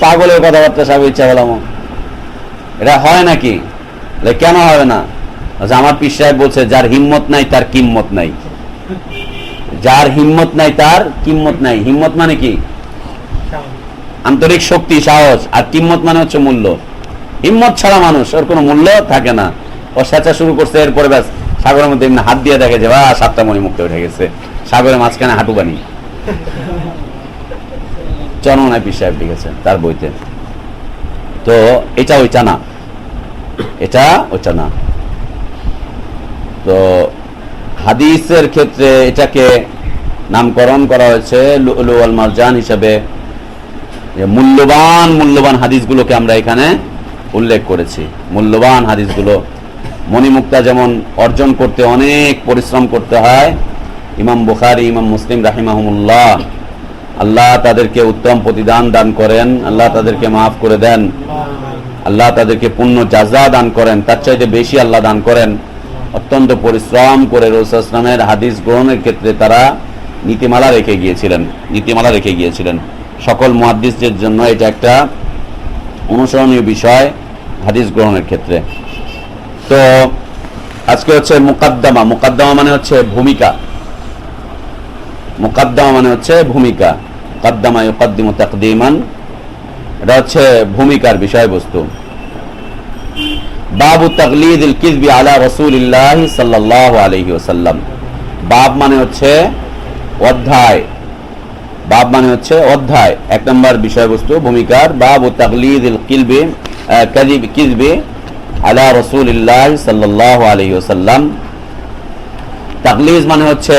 পাগলের কথাবার্তা, সাগর ইচ্ছা ফেলামো, এটা হয় নাকি? কেন হবে না? আমার পীর সাহেব বলছে যার হিম্মত নাই তার কিম্মত নাই, যার হিম্মত নাই তার কিম্মত নাই। হিম্মত মানে কি? আন্তরিক শক্তি, সাহস। আর কিম্মত মানে হচ্ছে মূল্য। হিম্মত ছাড়া মানুষ, ওর কোনো মূল্য থাকে না। ও সেচা শুরু করছে, এরপরে ব্যাস সাগরের মধ্যে হাত দিয়ে দেখে যে 7টা মণিমুক্তা উঠে গেছে, সাগরের মাঝখানে হাঁটু বানি। চরমনা পীর সাহেব লিখেছেন তার বইতে। তো এটা ওইটা না, এটা ওইটা না। তো হাদিসের ক্ষেত্রে এটাকে নামকরণ করা হয়েছে লুলু আল মারজান হিসাবে। মূল্যবান মূল্যবান হাদিসগুলোকে আমরা এখানে উল্লেখ করেছি। মূল্যবান হাদিসগুলো, মণিমুক্তা যেমন অর্জন করতে অনেক পরিশ্রম করতে হয়, ইমাম বুখারী, ইমাম মুসলিম রাহিমাহুমুল্লাহ, আল্লাহ তাদেরকে উত্তম প্রতিদান দান করেন, আল্লাহ তাদেরকে মাফ করে দেন, আল্লাহ তাদেরকে পূর্ণ জাযা দান করেন, তার চাইতে বেশি আল্লাহ দান করেন। অত্যন্ত পরিশ্রম করে রাসূলুল্লাহ সাল্লাল্লাহু আলাইহি ওয়াসাল্লামের হাদিস গ্রহণের ক্ষেত্রে তারা নীতিমালা রেখে গিয়েছিলেন। সকল মুহাদ্দিসদের জন্য এটা একটা অনুসরণীয় বিষয় হাদিস গ্রহণের ক্ষেত্রে। তো আজকে হচ্ছে মুকাদ্দামা। মুকাদ্দামা মানে হচ্ছে ভূমিকা। মুকাদ্দামা মানে হচ্ছে ভূমিকা। মুকাদ্দামা ইউকাদ্দিমু তাকদীমান, এটা হচ্ছে ভূমিকার বিষয়বস্তু। বাবু তাগলিদিল কিযবি আলা রাসূলিল্লাহ সাল্লাল্লাহু আলাইহি ওয়াসাল্লাম। বাব মানে হচ্ছে অধ্যায়, বাব মানে হচ্ছে অধ্যায়। 1 নম্বর বিষয়বস্তু ভূমিকার। বাবু তাগলিদিল কিযবি আলা রাসূলিল্লাহ সাল্লাল্লাহু আলাইহি ওয়াসাল্লাম। তাগলিজ মানে হচ্ছে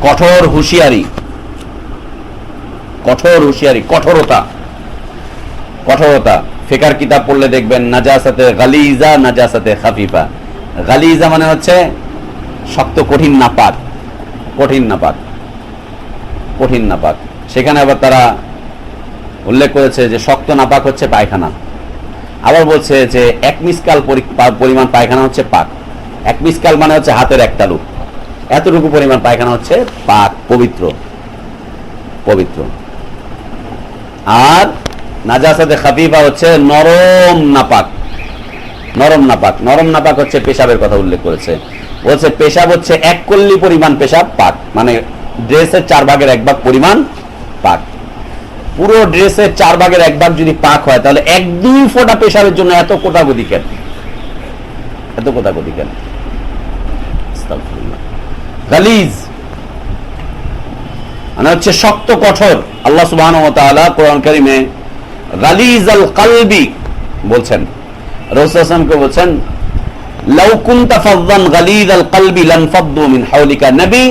কঠোর হুঁশিয়ারি, কঠোর হুঁশিয়ারি, কঠোরতা, কঠোরতা। ফিকার কিতাব পড়লে দেখবেন নাজাসাতে গালিজা, নাজাসাতে খাফিফা। গালিজা মানে হচ্ছে শক্ত, কঠিন নাপাক, কঠিন নাপাক, কঠিন নাপাক। সেখানে আবার তারা উল্লেখ করেছে যে শক্ত নাপাক হচ্ছে পায়খানা। আবার বলছে যে 1 মিসকাল পরিমাণ পায়খানা হচ্ছে পাক। 1 মিসকাল মানে হচ্ছে হাতের 1 তালু, এতটুকু পরিমাণ পায়খানা হচ্ছে পাক, পবিত্র, পবিত্র। আর নাজাসাতে খাফিফা হচ্ছে নরম নাপাক, নরম নাপাক। নরম নাপাক হচ্ছে পেশাবের কথা উল্লেখ করেছে, বলছে পেশাব হচ্ছে 1 কল্লি পরিমাণ পেশাব পাক, মানে ড্রেসের 4 ভাগের 1 ভাগ পরিমাণ পাক। পুরো ড্রেসের 4 ভাগের 1 ভাগ যদি পাক হয়, তাহলে 1-2 ফোঁটা পেশাবের জন্য এত কোটাগতি কেন? এত কোটাগতি কেন? আস্তাগফিরুল্লাহ। গালিজ মানে হচ্ছে শক্ত কঠোর। আল্লাহ সুবহানাহু ওয়া তাআলা কোরআন কারীমে গালিজাল কলবি বলছেন, রাসূল সাল্লাল্লাহু আলাইহি ওয়াসাল্লামকে বলছেন, লাউ কুনতা ফাযযান গালিজাল কলবি লানফাদ্দু মিন হাওলিকা। নবী,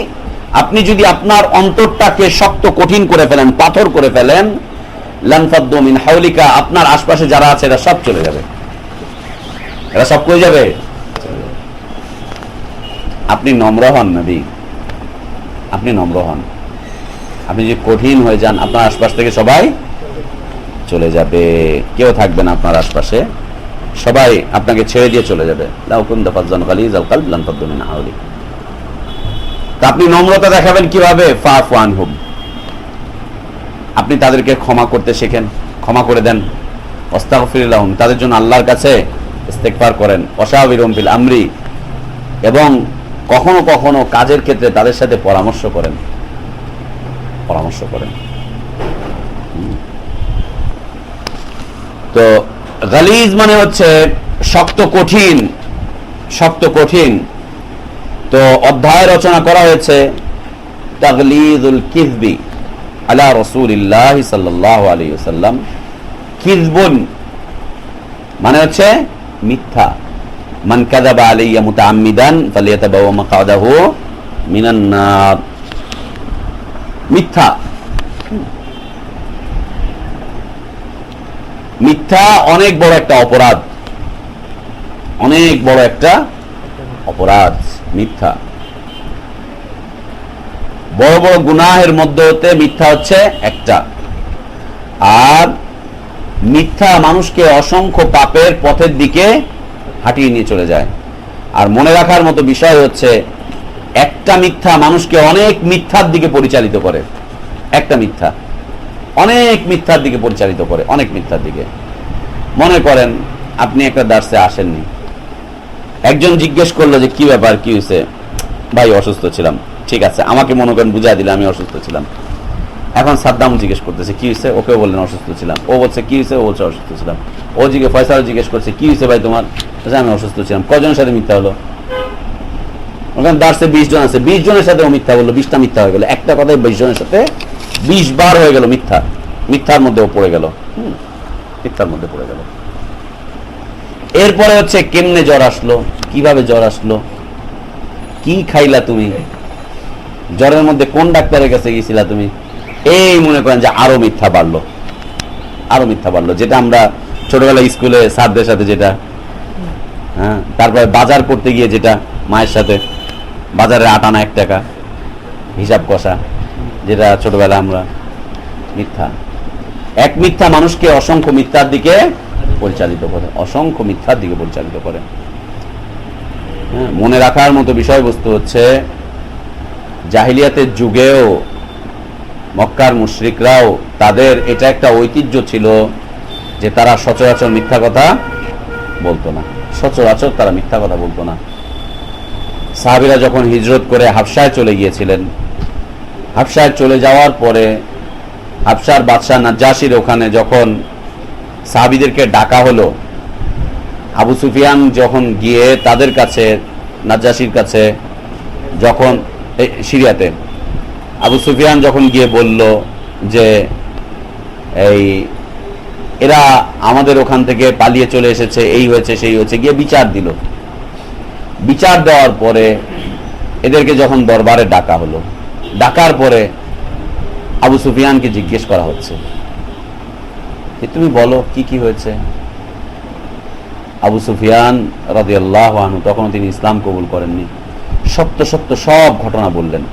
আপনি যদি আপনার অন্তরটাকে শক্ত কঠিন করে ফেলেন, পাথর করে ফেলেন, লানফাদ্দু মিন হাওলিকা, আপনার আশপাশে যারা আছে এরা সব চলে যাবে। এরা সব কই যাবে? আপনি নম্র হন নবী, আপনি নম্র হন। আপনি যদি কঠিন হয়ে যান, আপনার আশপাশ থেকে সবাই চলে যাবে, কেউ থাকবে না আপনার আশপাশে, সবাই আপনাকে ছেড়ে দিয়ে চলে যাবে। লাউ কুনতা ফাযযান গালিজাল কলবি লানফাদ্দু মিন হাওলিকা। তা আপনি নম্রতা দেখাবেন কিভাবে? ফাফু আনহুম, আপনি তাদেরকে ক্ষমা করতে শেখেন, ক্ষমা করে দেন। আস্তাগফির লাহুম, তাদের জন্য আল্লাহর কাছে ইস্তেগফার করেন। ওয়াশাবিরহুম ফিল আমরি, এবং কখনো কখনো কাজের ক্ষেত্রে তাদের সাথে পরামর্শ করেন, পরামর্শ করেন। তো গালিজ মানে হচ্ছে শক্ত কঠিন, শক্ত কঠিন। তো অধ্যায় রচনা করা হয়েছে তাগলিজুল কিযবি আলা রাসূলিল্লাহ সাল্লাল্লাহু আলাইহি ওয়াসাল্লাম। কিযবুন মানে হচ্ছে মিথ্যা। মান কাযাবা আলাইয়া মুতাআম্মিদান ফালিয়াতাবাওয়া মাকআদাহু মিনান নার। মিথ্যা, মিথ্যা অনেক বড় একটা অপরাধ, অনেক বড় একটা অপরাধ মিথ্যা। বড় বড় গুনাহের মধ্যে হতে মিথ্যা হচ্ছে একটা। আর মিথ্যা মানুষকে অসংখ্য পাপের পথের দিকে হাঁটিয়ে নিয়ে চলে যায়। আর মনে রাখার মতো বিষয় হচ্ছে, একটা মিথ্যা মানুষকে অনেক মিথ্যার দিকে পরিচালিত করে। একটা মিথ্যা অনেক মিথ্যার দিকে পরিচালিত করে, অনেক মিথ্যার দিকে। মনে করেন আপনি একটা দার্সে আসেননি, একজন জিজ্ঞেস করলো যে কি ব্যাপার, কি হয়েছে? ভাই অসুস্থ ছিলাম। ঠিক আছে, আমাকে মনে করেন বুঝাই দিলে আমি অসুস্থ ছিলাম। এখন সাদ্দাম জিজ্ঞেস করতেছে কি হয়েছে, ওকে বললেন অসুস্থ ছিলাম। ও বলছে কি হয়েছে, ও বলছে অসুস্থ ছিলাম। ও ফয়সাল জিজ্ঞেস করছে কি হয়েছে ভাই তোমার, আমি অসুস্থ ছিলাম। কজনের সাথে মিথ্যা হলো? ওখানে দার্সে 20 জন আছে, 20 জনের সাথে ও মিথ্যা বললো, 20টা মিথ্যা হয়ে গেল। একটা কথায় 20 জনের সাথে 20 বার হয়ে গেল মিথ্যা। মিথ্যার মধ্যে ও পড়ে গেল, মিথ্যার মধ্যে পড়ে গেল। এরপরে হচ্ছে কেমনে জ্বর আসলো, কিভাবে জ্বর আসলো, কি খাইলা তুমি, জ্বরের মধ্যে কোন ডাক্তারের কাছে গেছিলা তুমি, এই মনে করেন যে আরো মিথ্যা বাড়লো, আরো মিথ্যা বাড়লো। যেটা আমরা ছোটবেলায় স্কুলে স্যারদের সাথে যেটা, হ্যাঁ, তারপরে বাজার করতে গিয়ে যেটা মায়ের সাথে, বাজারে 8 আনা 1 টাকা হিসাব কষা, যেটা ছোটবেলা আমরা, মিথ্যা। এক মিথ্যা মানুষকে অসংখ্য মিথ্যার দিকে পরিচালিত করে, অসংখ্য মিথ্যার দিকে পরিচালিত করে। মনে রাখার মতো বিষয়বস্তু হচ্ছে, জাহিলিয়াতের যুগেও মক্কার মুশরিকরাও, তাদের এটা একটা ঐতিহ্য ছিল যে তারা সচরাচর মিথ্যা কথা বলতো না, সচরাচর তারা মিথ্যা কথা বলতো না। সাহাবীরা যখন হিজরত করে হাবশায় চলে গিয়েছিলেন, হাবশায় চলে যাওয়ার পরে হাবশার বাদশাহ নাজ্জাশীর ওখানে যখন সাহাবীদেরকে ডাকা হলো, আবু সুফিয়ান যখন গিয়ে তাদের কাছে, নাজ্জাশীর কাছে, যখন সিরিয়াতে আবু সুফিয়ান যখন গিয়ে বলল যে এই এরা আমাদের ওখান থেকে পালিয়ে চলে এসেছে, এই হয়েছে সেই হয়েছে, গিয়ে বিচার দিল। বিচার দেওয়ার পরে এদেরকে যখন দরবারে ডাকা হলো, ডাকার পরে আবু সুফিয়ানকে জিজ্ঞেস করা হচ্ছে যে তুমি বলো কি কি হয়েছে। আবু সুফিয়ান রাদিয়াল্লাহু আনহু তখন তিনি ইসলাম কবুল করেননি, সত্য সত্য সব ঘটনা বললেন,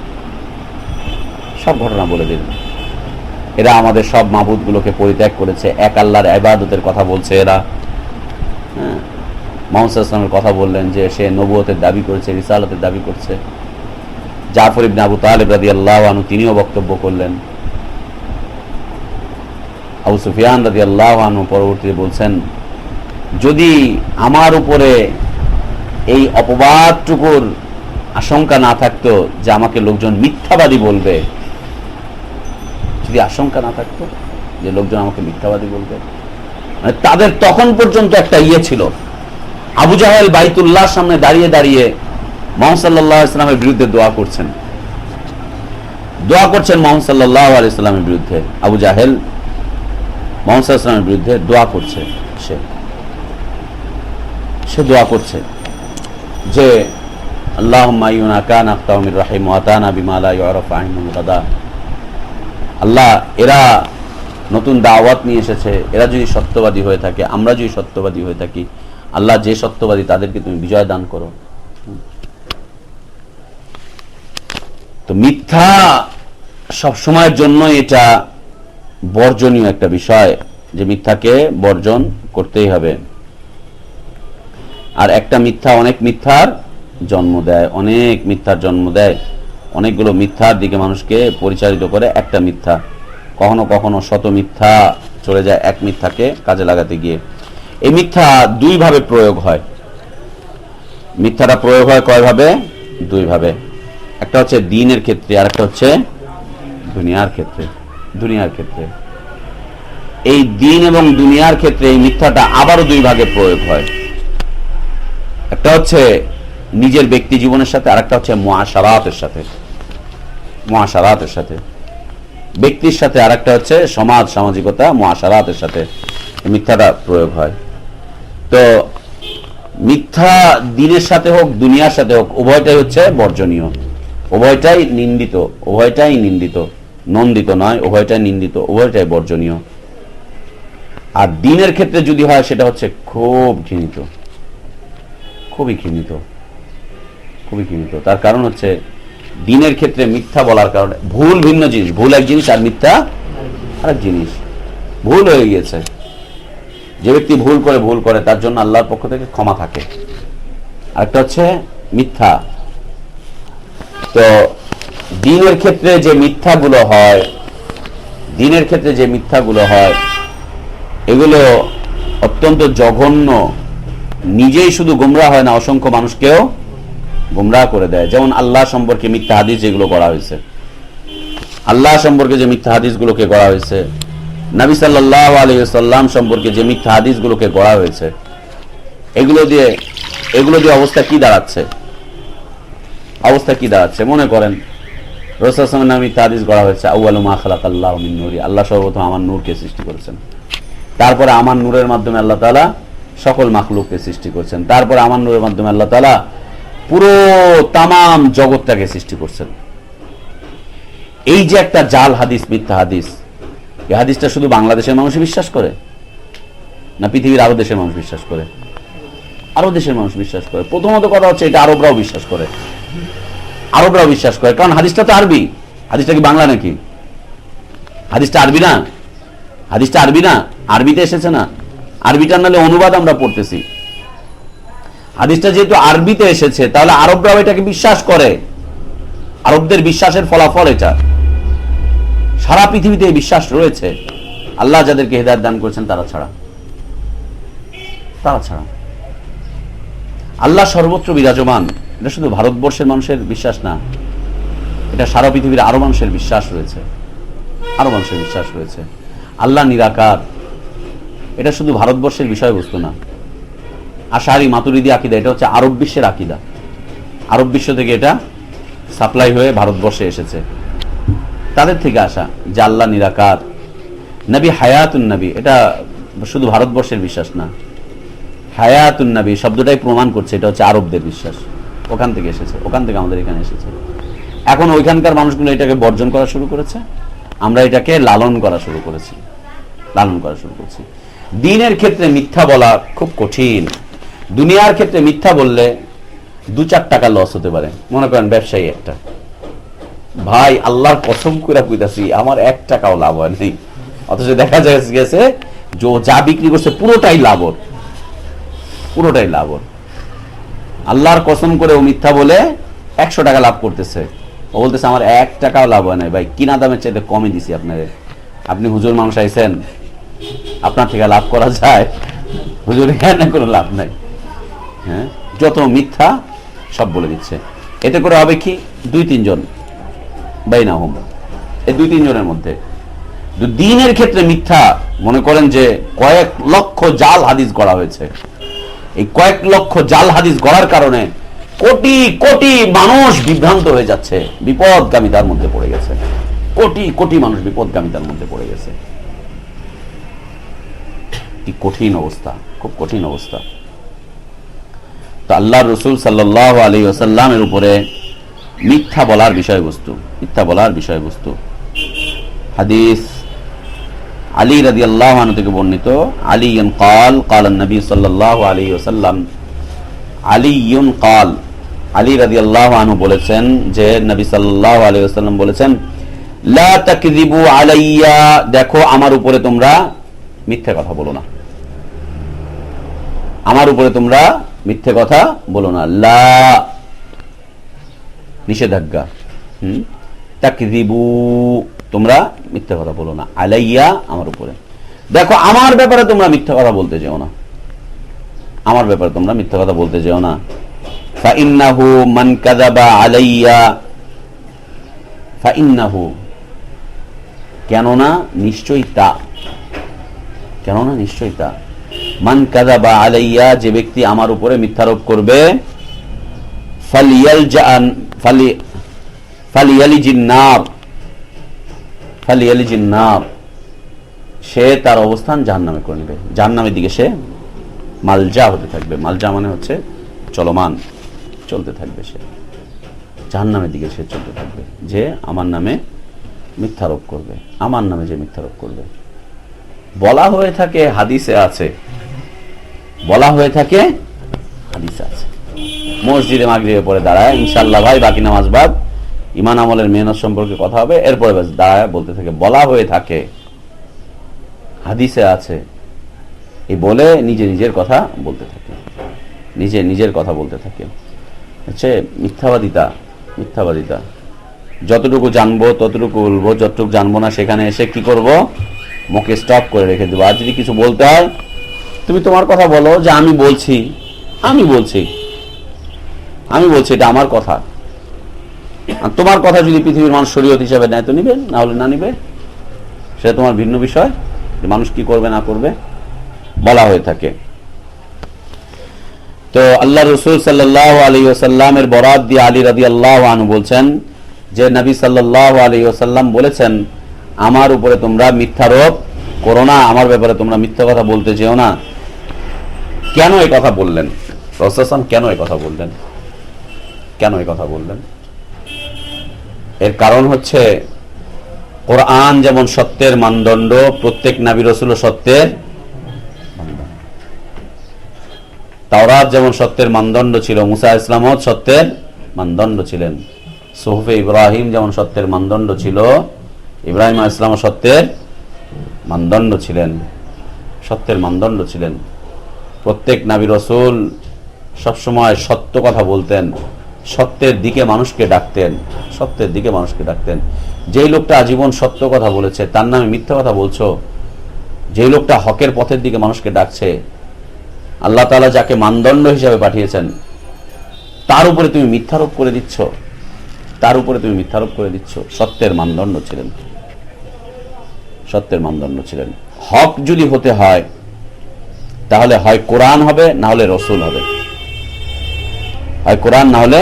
সব ঘটনা বলে দিলেন। এরা আমাদের সব মাবুদগুলোকে পরিত্যাগ করেছে, এক আল্লাহর ইবাদতের কথা বলছে এরা। হ্যাঁ, মুহাম্মদ সাল্লাল্লাহু আলাইহি ওয়াসাল্লামের কথা বললেন যে সে নবুয়তের দাবি করছে, রিসালাতের দাবি করছে। জাফর ইবনে আবু তালিব রাদিয়াল্লাহু আনহু তিনিও বক্তব্য করলেন। আবু সুফিয়ান রাদিয়াল্লাহু আনহু পরবর্তীতে বলছেন যদি আমার উপরে এই অপবাদটুকুর আশঙ্কা না থাকতো যে আমাকে লোকজন মিথ্যাবাদী বলবে, যদি আশঙ্কা না থাকতো যে লোকজন আমাকে মিথ্যাবাদী বলবে, মানে তাদের তখন পর্যন্ত একটা ছিল, আবু জাহেল বাইতুল্লাহর সামনে দাঁড়িয়ে দাঁড়িয়ে মুহাম্মদ সাল্লাল্লাহু আলাইহি ওয়াসাল্লামের বিরুদ্ধে দোয়া করছেন মুহাম্মদ সাল্লাল্লাহু আলাইহি ওয়াসাল্লামের বিরুদ্ধে। আবু জাহেল মুহাম্মদ সাল্লাল্লাহু আলাইহি ওয়াসাল্লামের বিরুদ্ধে দোয়া করছে, সে দোয়া করছে যে আল্লাহুম্মা ইউনা কানা আখতাউ মির রাহিম ওয়া তানা বিমা লা ইউরাফু আনহু গাদা। আল্লাহ, এরা নতুন দাওয়াত নিয়ে এসেছে, এরা যদি সত্যবাদী হয়ে থাকে, আমরা যদি সত্যবাদী হয়ে থাকি, আল্লাহ যে সত্যবাদী তাদেরকে তুমি বিজয় দান করো। তো মিথ্যা সব সময়ের জন্য এটা বর্জনীয় একটা বিষয়, যে মিথ্যাকে বর্জন করতেই হবে। আর একটা মিথ্যা অনেক মিথ্যার জন্ম দেয়, অনেক মিথ্যার জন্ম দেয়, অনেকগুলো মিথ্যার দিকে মানুষকে পরিচালিত করে একটা মিথ্যা। কখনো কখনো শত মিথ্যা চলে যায় এক মিথ্যাকে কাজে লাগাতে গিয়ে। এই মিথ্যা দুই ভাবে প্রয়োগ হয়। মিথ্যাটা প্রয়োগ হয় কয় ভাবে? দুই ভাবে। একটা হচ্ছে দ্বীনের ক্ষেত্রে, আর একটা হচ্ছে দুনিয়ার ক্ষেত্রে। এই দ্বীন এবং দুনিয়ার ক্ষেত্রে এই মিথ্যাটা আবারও দুই ভাগে প্রয়োগ হয়। একটা হচ্ছে নিজের ব্যক্তি জীবনের সাথে, আর একটা হচ্ছে মুআশারাতের সাথে, ব্যক্তির সাথে, আর একটা হচ্ছে সমাজ সামাজিকতা, মুআশারাতের সাথে মিথ্যাটা প্রয়োগ হয়। তো মিথ্যা দ্বীনের সাথে হোক দুনিয়ার সাথে হোক, উভয়টাই হচ্ছে বর্জনীয়, উভয়টাই নিন্দিত, নন্দিত নয়, উভয়টাই নিন্দিত, উভয়টাই বর্জনীয়। আর দ্বীনের ক্ষেত্রে যদি হয় সেটা হচ্ছে খুবই ঘৃণিত। তার কারণ হচ্ছে দ্বীনের ক্ষেত্রে মিথ্যা বলার কারণে, ভুল ভিন্ন জিনিস, ভুল এক জিনিস আর মিথ্যা আরেক জিনিস। ভুল হয়ে গিয়েছে, যে ব্যক্তি ভুল করে তার জন্য আল্লাহর পক্ষ থেকে ক্ষমা থাকে। আরেকটা হচ্ছে মিথ্যা। তো দ্বীনের ক্ষেত্রে যে মিথ্যাগুলো হয়, এগুলো অত্যন্ত জঘন্য। নিজেই শুধু গোমরাহ হয় না, অসংখ্য মানুষকেও গোমরাহ করে দেয়। যেমন আল্লাহ সম্পর্কে মিথ্যা হাদিস যেগুলো করা হয়েছে, আল্লাহ সম্পর্কে যে মিথ্যা হাদিসগুলোকে গড়া হয়েছে, নবী সাল্লাল্লাহু আলাইহি ওয়াসাল্লাম সম্পর্কে যে মিথ্যা হাদিসগুলোকে গড়া হয়েছে, এগুলো দিয়ে অবস্থা কি দাঁড়াচ্ছে? মনে করেন রাসূল সাল্লাল্লাহু আলাইহি ওয়াসাল্লামের নামে মিথ্যা হাদিস গড়া হয়েছে, আউয়ালু মা খালাকাল্লাহু মিন নূরি, আল্লাহ সর্বপ্রথম আমার নূরকে সৃষ্টি করেছেন। তারপরে আমার নূরের মাধ্যমে আল্লাহ তাআলা সকল মাখলুককে সৃষ্টি করেছেন। তারপরে আমার নূরের মাধ্যমে আল্লাহ তাআলা পুরো তামাম জগৎটাকে সৃষ্টি করছেন। এই যে একটা জাল হাদিস, মিথ্যা হাদিস, এই হাদিসটা শুধু বাংলাদেশের মানুষ বিশ্বাস করে না পৃথিবীর আরো দেশের মানুষ বিশ্বাস করে? আরো দেশের মানুষ বিশ্বাস করে। প্রথমত কথা হচ্ছে এটা আরবরাও বিশ্বাস করে, কারণ হাদিসটা তো আরবি। হাদিসটা কি বাংলা নাকি? হাদিসটা আরবি না, আরবিতে এসেছে না। আরবিটা নাহলে অনুবাদ আমরা পড়তেছি। হাদিসটা যেহেতু আরবিতে এসেছে, তাহলে আরবরাও এটাকে বিশ্বাস করে। আরবদের বিশ্বাসের ফলাফল এটা। সারা পৃথিবীতে এই বিশ্বাস রয়েছে, আল্লাহ যাদেরকে হেদায়েত দান করেছেন তারা ছাড়া। আল্লাহ সর্বত্র বিরাজমান, এটা শুধু ভারতবর্ষের মানুষের বিশ্বাস না, এটা সারা পৃথিবীর আরো মানুষের বিশ্বাস রয়েছে। আল্লাহ নিরাকার, এটা শুধু ভারতবর্ষের বিষয়বস্তু না। আশারি মাতুরিদি আকীদা, এটা হচ্ছে আরব বিশ্বের আকীদা। আরব বিশ্ব থেকে এটা সাপ্লাই হয়ে ভারতবর্ষে এসেছে, তাদের থেকে আসা যে আল্লাহ নিরাকার। নবী হায়াতুন নবী, এটা শুধু ভারতবর্ষের বিশ্বাস না। হায়াতুন নবী শব্দটাই প্রমাণ করছে এটা হচ্ছে আরবদের বিশ্বাস। ওখান থেকে এসেছে, ওখান থেকে আমাদের এখানে এসেছে। এখন ওইখানকার মানুষগুলো এটাকে বর্জন করা শুরু করেছে, আমরা এটাকে লালন করা শুরু করেছি। দ্বীনের ক্ষেত্রে মিথ্যা বলা খুব কঠিন। দুনিয়ার ক্ষেত্রে মিথ্যা বললে 2-4 টাকা লস হতে পারে। মনে করেন ব্যবসায়ী একটা, ভাই আল্লাহর কসম করে কইতাছি আমার 1 টাকাও লাভ হয় নাই, অথচ দেখা গেছে যা বিক্রি করছে পুরোটাই লাভ। আল্লাহর কসম করে ও মিথ্যা বলে 100 টাকা লাভ করতেছে। ও বলতেছে আমার 1 টাকাও লাভ হয় নাই। ভাই কিনা দামের চাইতে কমই দিছি আপনারে, আপনি হুজুর মানুষ আইছেন, আপনার থেকে লাভ করা যায়? হুজুর এখানে কোনো লাভ নাই। হ্যাঁ, যত মিথ্যা সব বলে দিচ্ছে। এতে করে হবে কি, 2-3 জন বাইনাহুম, এই 2-3 জনের মধ্যে দ্বীনের ক্ষেত্রে মিথ্যা মনে করেন যে কয়েক লক্ষ জাল হাদিস গড়া হয়েছে। এই কয়েক লক্ষ জাল হাদিস গড়ার কারণে কোটি কোটি মানুষ বিভ্রান্ত হয়ে যাচ্ছে, বিপদগামিতার মধ্যে পড়ে গেছে। কোটি কোটি মানুষ বিপদগামিতার মধ্যে পড়ে গেছে। কি কঠিন অবস্থা, খুব কঠিন অবস্থা। তো আল্লাহর রাসূল সাল্লাল্লাহু আলাইহি ওয়াসাল্লামের উপরে মিথ্যা বলার বিষয়বস্তু হাদিস আলী রাদিয়াল্লাহু আনহু থেকে বর্ণিত, আলীয়ুন ক্বাল ক্বালান নবী সাল্লাল্লাহু আলাইহি ওয়াসাল্লাম, আলী রাদিয়াল্লাহু আনহু বলেছেন যে নবী সাল্লাল্লাহু আলাইহি ওয়াসাল্লাম বলেছেন, লা তাকযিবু আলাইয়া, দেখো আমার উপরে তোমরা মিথ্যা কথা বলো না, আমার উপরে তোমরা মিথ্যে কথা বলো না। লা নিষেধাজ্ঞা, তাকযিবু তোমরা মিথ্যা কথা বলো না, আলাইয়া আমার উপরে, দেখো আমার ব্যাপারে তোমরা মিথ্যা কথা বলতে যেও না, আমার ব্যাপারে তোমরা মিথ্যা কথা বলতে যেও না। ফাইন্নাহু মান কাযাবা আলাইয়া, ফাইন্নাহু কেননা নিশ্চয়ই তা, মান কাযাবা আলাইয়া যে ব্যক্তি আমার উপরে মিথ্যারোপ করবে, ফালিয়ালিজিন নার, সে তার অবস্থান জাহান্নামে করে নেবে, জাহান্নামের দিকে সে মালজা হতে থাকবে। মালজা মানে হচ্ছে চলমান, চলতে থাকবে, সে জাহান্নামের দিকে সে চলতে থাকবে, যে আমার নামে মিথ্যারোপ করবে, আমার নামে যে মিথ্যারোপ করবে। বলা হয়ে থাকে হাদিসে আছে, মসজিদে মাগরিবে পরে দাঁড়ায়, ইনশাআল্লাহ ভাই বাকি নামাজ বাদ ঈমান আমলের মেহনত সম্পর্কে কথা হবে, এরপরে দাঁড়ায় বলতে থাকে বলা হয়ে থাকে, হাদিসে আছে, এই বলে নিজের কথা বলতে থাকে, নিজের কথা বলতে থাকে। হচ্ছে মিথ্যাবাদিতা। যতটুকু জানবো ততটুকু বলবো, যতটুকু জানবো না সেখানে এসে কি করব, মুখে স্টপ করে রেখে দেবো। আর যদি কিছু বলতে হয়, তুমি তোমার কথা বলো যে আমি বলছি এটা আমার কথা। আর তোমার কথা যদি পৃথিবীর মানুষ শরীয়ত হিসাবে নেয় তো নিবে, না হলে না নিবে, সেটা তোমার ভিন্ন বিষয়। মানুষ কি করবে না করবে বলা হয়ে থাকে। তো আল্লাহ রাসূল সাল্লাল্লাহু আলাইহি ওয়াসাল্লামের বরাত দিয়ে আলী রাদিয়াল্লাহু আনহু বলছেন যে নবী সাল্লাল্লাহু আলাইহি ওয়াসাল্লাম বলেছেন, আমার উপরে তোমরা মিথ্যারোপ করো না, আমার ব্যাপারে তোমরা মিথ্যা কথা বলতে যেও না। কেন এই কথা বললেন রাসূল সাল্লাল্লাহু কেন এই কথা বললেন? এর কারণ হচ্ছে, কোরআন যেমন সত্যের মানদণ্ড, প্রত্যেক নবী রাসূলও সত্যের মানদণ্ড। তাওরাত যেমন সত্যের মানদণ্ড ছিল, মুসা ইসলামও সত্যের মানদণ্ড ছিলেন। সুহুফে ইব্রাহিম যেমন সত্যের মানদণ্ড ছিল, ইব্রাহিম আলাইহিস সালামও সত্যের মানদণ্ড ছিলেন। প্রত্যেক নবী রাসূল সবসময় সত্য কথা বলতেন, সত্যের দিকে মানুষকে ডাকতেন। যেই লোকটা আজীবন সত্য কথা বলেছে তার নামে মিথ্যা কথা বলছো, যেই লোকটা হকের পথের দিকে মানুষকে ডাকছে, আল্লাহ তাআলা যাকে মানদণ্ড হিসেবে পাঠিয়েছেন তার উপরে তুমি মিথ্যারোপ করে দিচ্ছ। সত্যের মানদণ্ড ছিলেন। হক যদি হতে হয় তাহলে হয় কোরআন হবে, না হলে রসুল হবে। কোরআন না হলে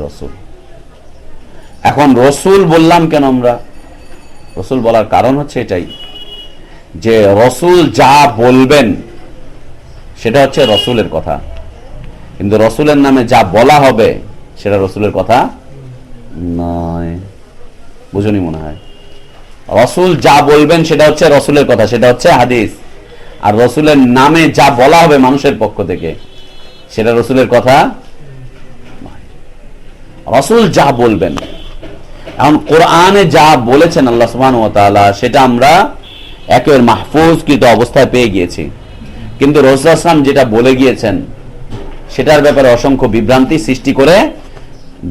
রসুল। এখন রসুল বললাম কেন আমরা? রসুল বলার কারণ হচ্ছে এটাই যে রসুল যা বলবেন সেটা হচ্ছে রসুলের কথা, কিন্তু রসুলের নামে যা বলা হবে সেটা রসুলের কথা নয়। বুঝুনি মনে হয়? রসুল যা বলবেন সেটা হচ্ছে রসুলের কথা, সেটা হচ্ছে হাদিস। আর রসুলের নামে যা বলা হবে মানুষের পক্ষ থেকে সেটা রসুলের কথা। রসুল যা বলবেন, এখন কোরআনে যা বলেছেন আল্লাহ সুবহানাহু ওয়া তাআলা সেটা আমরা একেবারে মাহফুজকৃত অবস্থায় পেয়ে গিয়েছি, কিন্তু রাসূল সাল্লাল্লাহু আলাইহি ওয়াসাল্লাম যেটা বলে গিয়েছেন সেটার ব্যাপারে অসংখ্য বিভ্রান্তি সৃষ্টি করে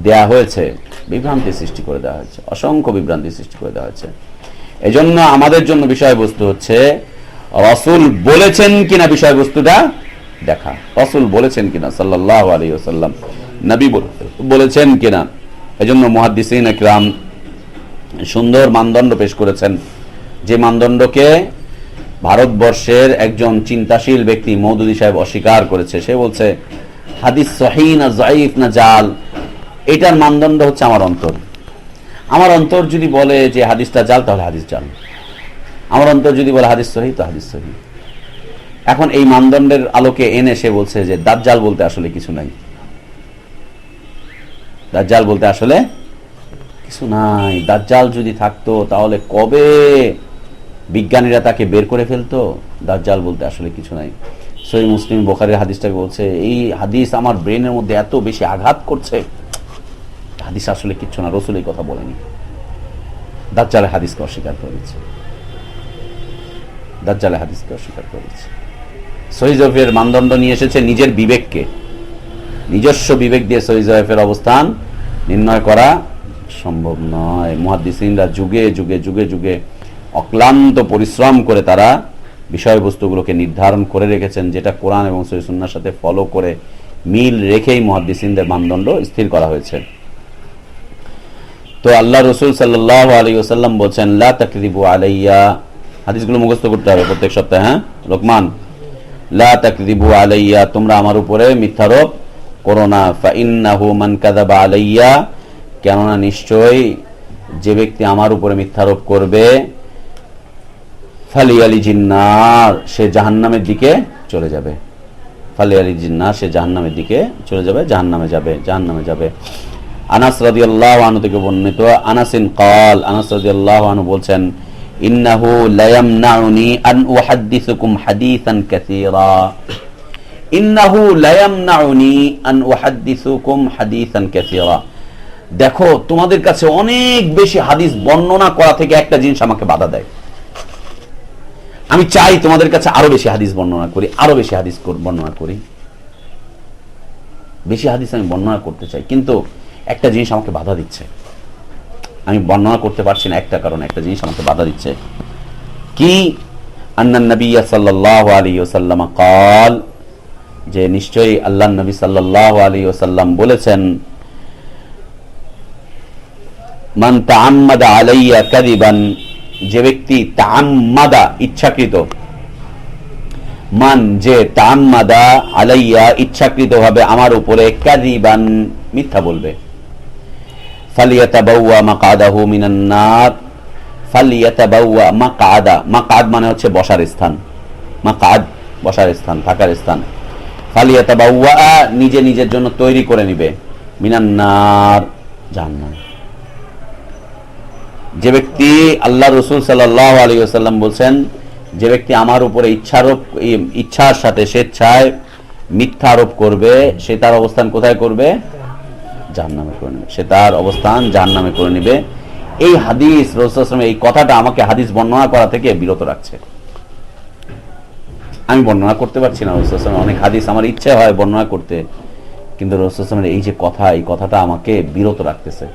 দেয়া হয়েছে, অসংখ্য বিভ্রান্তি সৃষ্টি করে দেওয়া হয়েছে। এজন্য আমাদের জন্য বিষয়বস্তু হচ্ছে রাসূল বলেছেন কিনা বিষয়বস্তুটা দেখা, রাসূল বলেছেন কিনা সাল্লাল্লাহু আলাইহি ওয়াসাল্লাম, নবী বলেছেন কিনা। এজন্য মুহাদ্দিসিন ইকরাম সুন্দর মানদণ্ড পেশ করেছেন, যে মানদণ্ডকে ভারতবর্ষের একজন চিন্তাশীল ব্যক্তি মওদুদী সাহেব অস্বীকার করেছে। সে বলছে হাদিস সহিহ না যায়িফ না জাল, এটার মানদণ্ড হচ্ছে আমার অন্তর। আমার অন্তর যদি বলে যে হাদিসটা জাল, তাহলে হাদিস জাল। আমার অন্তর যদি বলে হাদিস সহিহ, তো হাদিস সহিহ। এখন এই মানদণ্ডের আলোকে এনে সে বলছে যে দাজ্জাল বলতে আসলে কিছু নাই, দাজ্জাল বলতে আসলে কিছু নাই। দাজ্জাল যদি থাকতো তাহলে কবে বিজ্ঞানীরা তাকে বের করে ফেলতো। দাজ্জাল বলতে আসলে কিছু নাই। সহিহ মুসলিম বুখারীর হাদিসটাকে বলছে এই হাদিস আমার ব্রেনের মধ্যে এত বেশি আঘাত করছে, হাদিস আসলে কিচ্ছু না, রাসূল এই কথা বলেনি। দাজ্জালের হাদিসকে অস্বীকার করেছে, দাজ্জালের হাদিসকে অস্বীকার করেছে। সহিহ যঈফের মানদণ্ড নিয়ে এসেছে নিজের বিবেককে, নিজস্ব বিবেক দিয়ে সহিহ যঈফের অবস্থান নির্ণয় করা সম্ভব নয়। মুহাদ্দিসিনরা যুগে যুগে যুগে যুগে অক্লান্ত পরিশ্রম করে তারা বিষয়বস্তুগুলোকে নির্ধারণ করে রেখেছেন, যেটা কোরআন এবং সহিহ সুন্নাহর সাথে ফলো করে মিল রেখেই মুহাদ্দিসিনদের মানদণ্ড স্থির করা হয়েছে। তো আল্লাহ রাসূল সাল্লাল্লাহু আলাইহি ওয়াসাল্লাম বলেন লা তাকযিবু আলাইয়া, হাদিসগুলো মুখস্থ করতে হবে প্রত্যেক সপ্তাহে। হ্যাঁ লোকমান, লা তাকযিবু আলাইয়া, তোমরা আমার উপরে মিথ্যারোপ করো না। ফাইন্নাহু মান কাযাবা আলাইয়া, কেননা নিশ্চয় যে ব্যক্তি আমার উপরে মিথ্যারোপ করবে, ফালিয়ালিজিন নার, সে জাহান্নামের দিকে চলে যাবে। ফালিয়ালিজিন নার, সে জাহান্নামের দিকে চলে যাবে, জাহান্নামে যাবে, জাহান্নামে যাবে। আনাস রাদিয়াল্লাহু আনহু থেকে বর্ণিত, আনাসিন ক্বাল, আনাস রাদিয়াল্লাহু আনহু বলছেন ইন্নাহু লা ইয়ামনাউনি আন উহাদ্দিসুকুম হাদিসান কাসীরা, ইন্নাহু লা ইয়ামনাউনি আন উহাদ্দিসুকুম হাদিসান কাসীরা। দেখো তোমাদের কাছে অনেক বেশি হাদিস বর্ণনা করা থেকে একটা জিনিস আমাকে বাধা দেয়। আমি চাই তোমাদের কাছে আরো বেশি হাদিস বর্ণনা করি, আরো বেশি হাদিস বর্ণনা করি, বেশি হাদিস আমি বর্ণনা করতে চাই, কিন্তু একটা জিনিস আমাকে বাধা দিচ্ছে, আমি বর্ণনা করতে পারছি না। একটা কারণ, একটা জিনিস আমাকে বাধা দিচ্ছে। কি? আন্নান নবী সাল্লাল্লাহু আলাইহি ওয়াসাল্লাম قال, যে নিশ্চয়ই আল্লাহর নবী সাল্লাল্লাহু আলাইহি ওয়াসাল্লাম বলেছেন মান তাআম্মাদা আলাইয়া কাযিবান, যে ব্যক্তি তাআম্মাদা ইচ্ছাকৃত, মান যে তাআম্মাদা আলাইয়া ইচ্ছাকৃতভাবে আমার উপরে কাযিবান মিথ্যা বলবে, ফালিয়াতাবাওয়া মাকআদাহু মিনান নার, ফালিয়াতাবাওয়া মাকআদা, মাকআদ মানে হচ্ছে বসার স্থান, মাকআদ বসার স্থান, থাকার স্থান। ফালিয়াতাবাওয়া নিজে নিজের জন্য তৈরি করে নিবে, মিনান নার, জাহান্নাম। যে ব্যক্তি, আল্লাহ রাসূল সাল্লাল্লাহু আলাইহি ওয়াসাল্লাম বলেন, যে ব্যক্তি আমার উপরে ইচ্ছার সাথে স্বেচ্ছায় মিথ্যা আরোপ করবে, সে তার অবস্থান কোথায় করবে? জাহান্নামে করে নেবে, সে তার অবস্থান জাহান্নামে করে নেবে। এই হাদিস, রাসূল সাল্লাল্লাহু আলাইহি ওয়াসাল্লাম এই কথাটা আমাকে হাদিস বর্ণনা করা থেকে বিরত রাখছে। আমি বর্ণনা করতে পারছি না, রাসূল সাল্লাল্লাহু আলাইহি ওয়াসাল্লাম অনেক হাদিস আমার ইচ্ছে হয় বর্ণনা করতে, কিন্তু রাসূল সাল্লাল্লাহু আলাইহি ওয়াসাল্লামের এই যে কথা, এই কথাটা আমাকে বিরত রাখতেছে,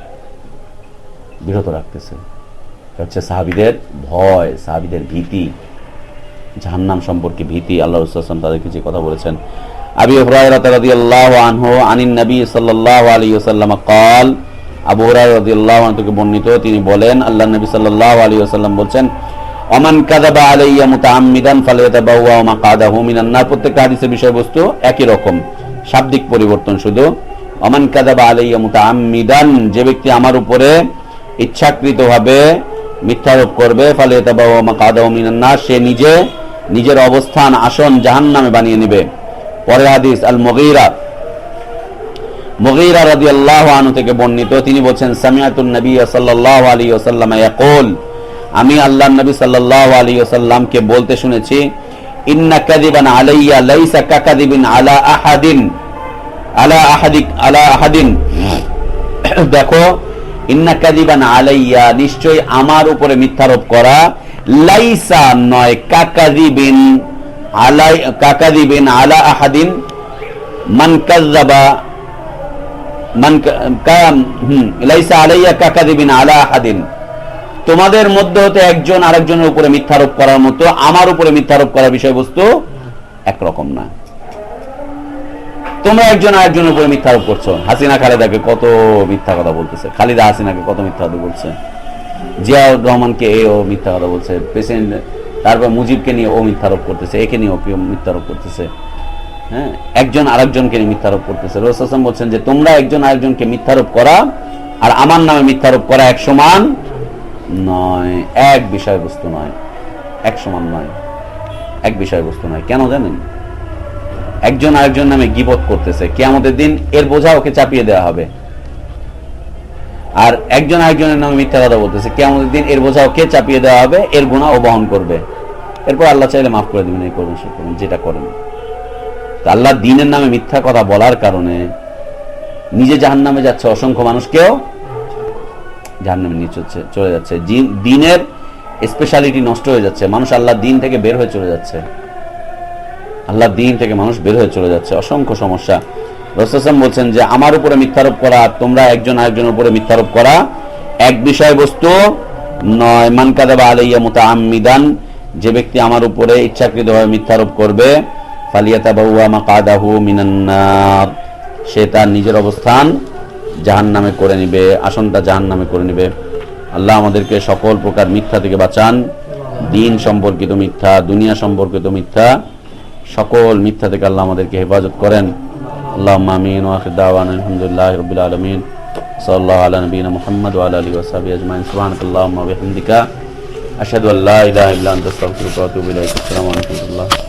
বিরত রাখতেছে। হচ্ছে সাহাবীদের ভয়, সাহাবীদের ভীতি, জাহান্নাম সম্পর্কে ভীতি। আল্লাহ রাসূল সাল্লাল্লাহু আলাইহি ওয়াসাল্লাম তাদেরকে যে কথা বলেছেন। আবু হুরায়রা রাদিয়াল্লাহু আনহু আনিন নবী সাল্লাল্লাহু আলাইহি ওয়াসাল্লাম قال, আবু হুরায়রা রাদিয়াল্লাহু আনহু থেকে বর্ণিত, তিনি বলেন আল্লাহর নবী সাল্লাল্লাহু আলাইহি ওয়াসাল্লাম বলেন ওমান কাযাবা আলাইয়া মুতাআম্মিদান ফালিয়াতাবাওয়া মাকআদাহু মিনান নার। প্রত্যেকটা হাদিসের বিষয়বস্তু একই রকম, শাব্দিক পরিবর্তন শুধু। ওমান কাযাবা আলাইয়া মুতাআম্মিদান, যে ব্যক্তি আমার উপরে ইচ্ছাকৃতভাবে মিথ্যারোপ করবে, ফালিয়াতাবাওয়া মাকআদাহু মিনান নার, সে নিজে নিজের অবস্থান, আসন জাহান্নামে বানিয়ে নেবে। পরের হাদিস আল মুগীরা রাদিয়াল্লাহু আনহু থেকে বর্ণিত, তিনি বলেন সামিআতুন নবী সাল্লাল্লাহু আলাইহি ওয়াসাল্লাম ইয়াকুল, আমি আল্লাহর নবী সাল্লাল্লাহু আলাইহি ওয়াসাল্লামকে বলতে শুনেছি, ইন্না কাযিবান আলাইয়া লাইসা কাকাযিবিন আলা আহাদিন, আলা আহাদিন, দেখো ইন্না কাযিবান আলাইয়া, নিশ্চয় আমার উপরে মিথ্যারোপ করা, লাইসা নয়, কাকাযিবিন আলা আহাদিন, মান কাযাবা, লাইসা আলাইয়া কাকাযিবিন আলা আহাদিন, তোমাদের মধ্যে হতে একজন আরেকজনের উপরে মিথ্যারোপ করার মতো আমার উপরে মিথ্যারোপ করার বিষয়বস্তু একরকম না। তোমরা একজন আরেকজনের উপরে মিথ্যারোপ করছো। হাসিনা খালেদাকে কত মিথ্যা কথা বলতেছে, খালিদা হাসিনাকে কত মিথ্যা কথা বলছে, জিয়াউর রহমানকে ও মিথ্যা কথা বলছে, প্রেসিডেন্ট তারপর মুজিবকে নিয়ে ও মিথ্যারোপ করতেছে, একে নিয়ে ওকে মিথ্যারোপ করতেছে। হ্যাঁ, একজন আরেকজনকে নিয়ে মিথ্যারোপ করতেছে। রাসূল সাল্লাল্লাহু আলাইহি ওয়াসাল্লাম বলছেন যে তোমরা একজন আরেকজনকে মিথ্যারোপ করা আর আমার নামে মিথ্যারোপ করা এক সমান নয়, এক বিষয়বস্তু নয়, এক সমান নয়, এক বিষয়বস্তু নয়। কেন জানেন? একজন আরেকজন নামে গীবত করতেছে, কিয়ামতের দিন এর বোঝা ওকে চাপিয়ে দেওয়া হবে। আর একজন আরেকজনের নামে মিথ্যা কথা বলতেছে, কিয়ামতের দিন এর বোঝা ওকে চাপিয়ে দেওয়া হবে, এর গুনাহ ও বহন করবে। এরপর আল্লাহ চাইলে মাফ করে দিবেন, এই করবেন সে করবেন যেটা করেন। আল্লাহ দ্বীনের নামে মিথ্যা কথা বলার কারণে নিজে জাহান্নামে যাচ্ছে, অসংখ্য মানুষকেও জাহান্নামে নিয়ে চলে যাচ্ছে। দ্বীনের স্পেশালিটি নষ্ট হয়ে যাচ্ছে, মানুষ আল্লাহ দ্বীন থেকে বের হয়ে চলে যাচ্ছে, আল্লাহ দ্বীন থেকে মানুষ বের হয়ে চলে যাচ্ছে, অসংখ্য সমস্যা। রাসূল সাল্লাল্লাহু আলাইহি ওয়াসাল্লাম বলছেন যে আমার উপরে মিথ্যারোপ করা আর তোমরা একজন আরেকজনের উপরে মিথ্যারোপ করা এক বিষয়বস্তু নয়। মান কাযাবা আলাইয়া মুতাআম্মিদান, যে ব্যক্তি আমার উপরে ইচ্ছাকৃতভাবে মিথ্যারোপ করবে, ফালিয়াতাবাওয়া মাকাদাহু মিনান নার, সে তার নিজের অবস্থান জাহান্নামে করে নিবে, আসনটা জাহান্নামে করে নিবে। আল্লাহ আমাদেরকে সকল প্রকার মিথ্যা থেকে বাঁচান, দ্বীন সম্পর্কিত মিথ্যা, দুনিয়া সম্পর্কিত মিথ্যা, সকল মিথ্যা থেকে আল্লাহ আমাদেরকে হেফাজত করেন। আল্লাহুম্মা আমিন ওয়া আখির দাওয়ানা আলহামদুলিল্লাহি রাব্বিল আলামিন। সাল্লাল্লাহু আলা নবিয়িনা মুহাম্মদ ওয়া আলা আলিহি ওয়া সাহবিহি আজমাইন। সুবহানাকাল্লাহুম্মা ওয়া বিহামদিকা আশহাদু আল্লা ইলাহা ইল্লা আনতা আস্তাগফিরুকা ওয়া আতুবু ইলাইক। আসসালামু আলাইকুম ওয়া রাহমাতুল্লাহ।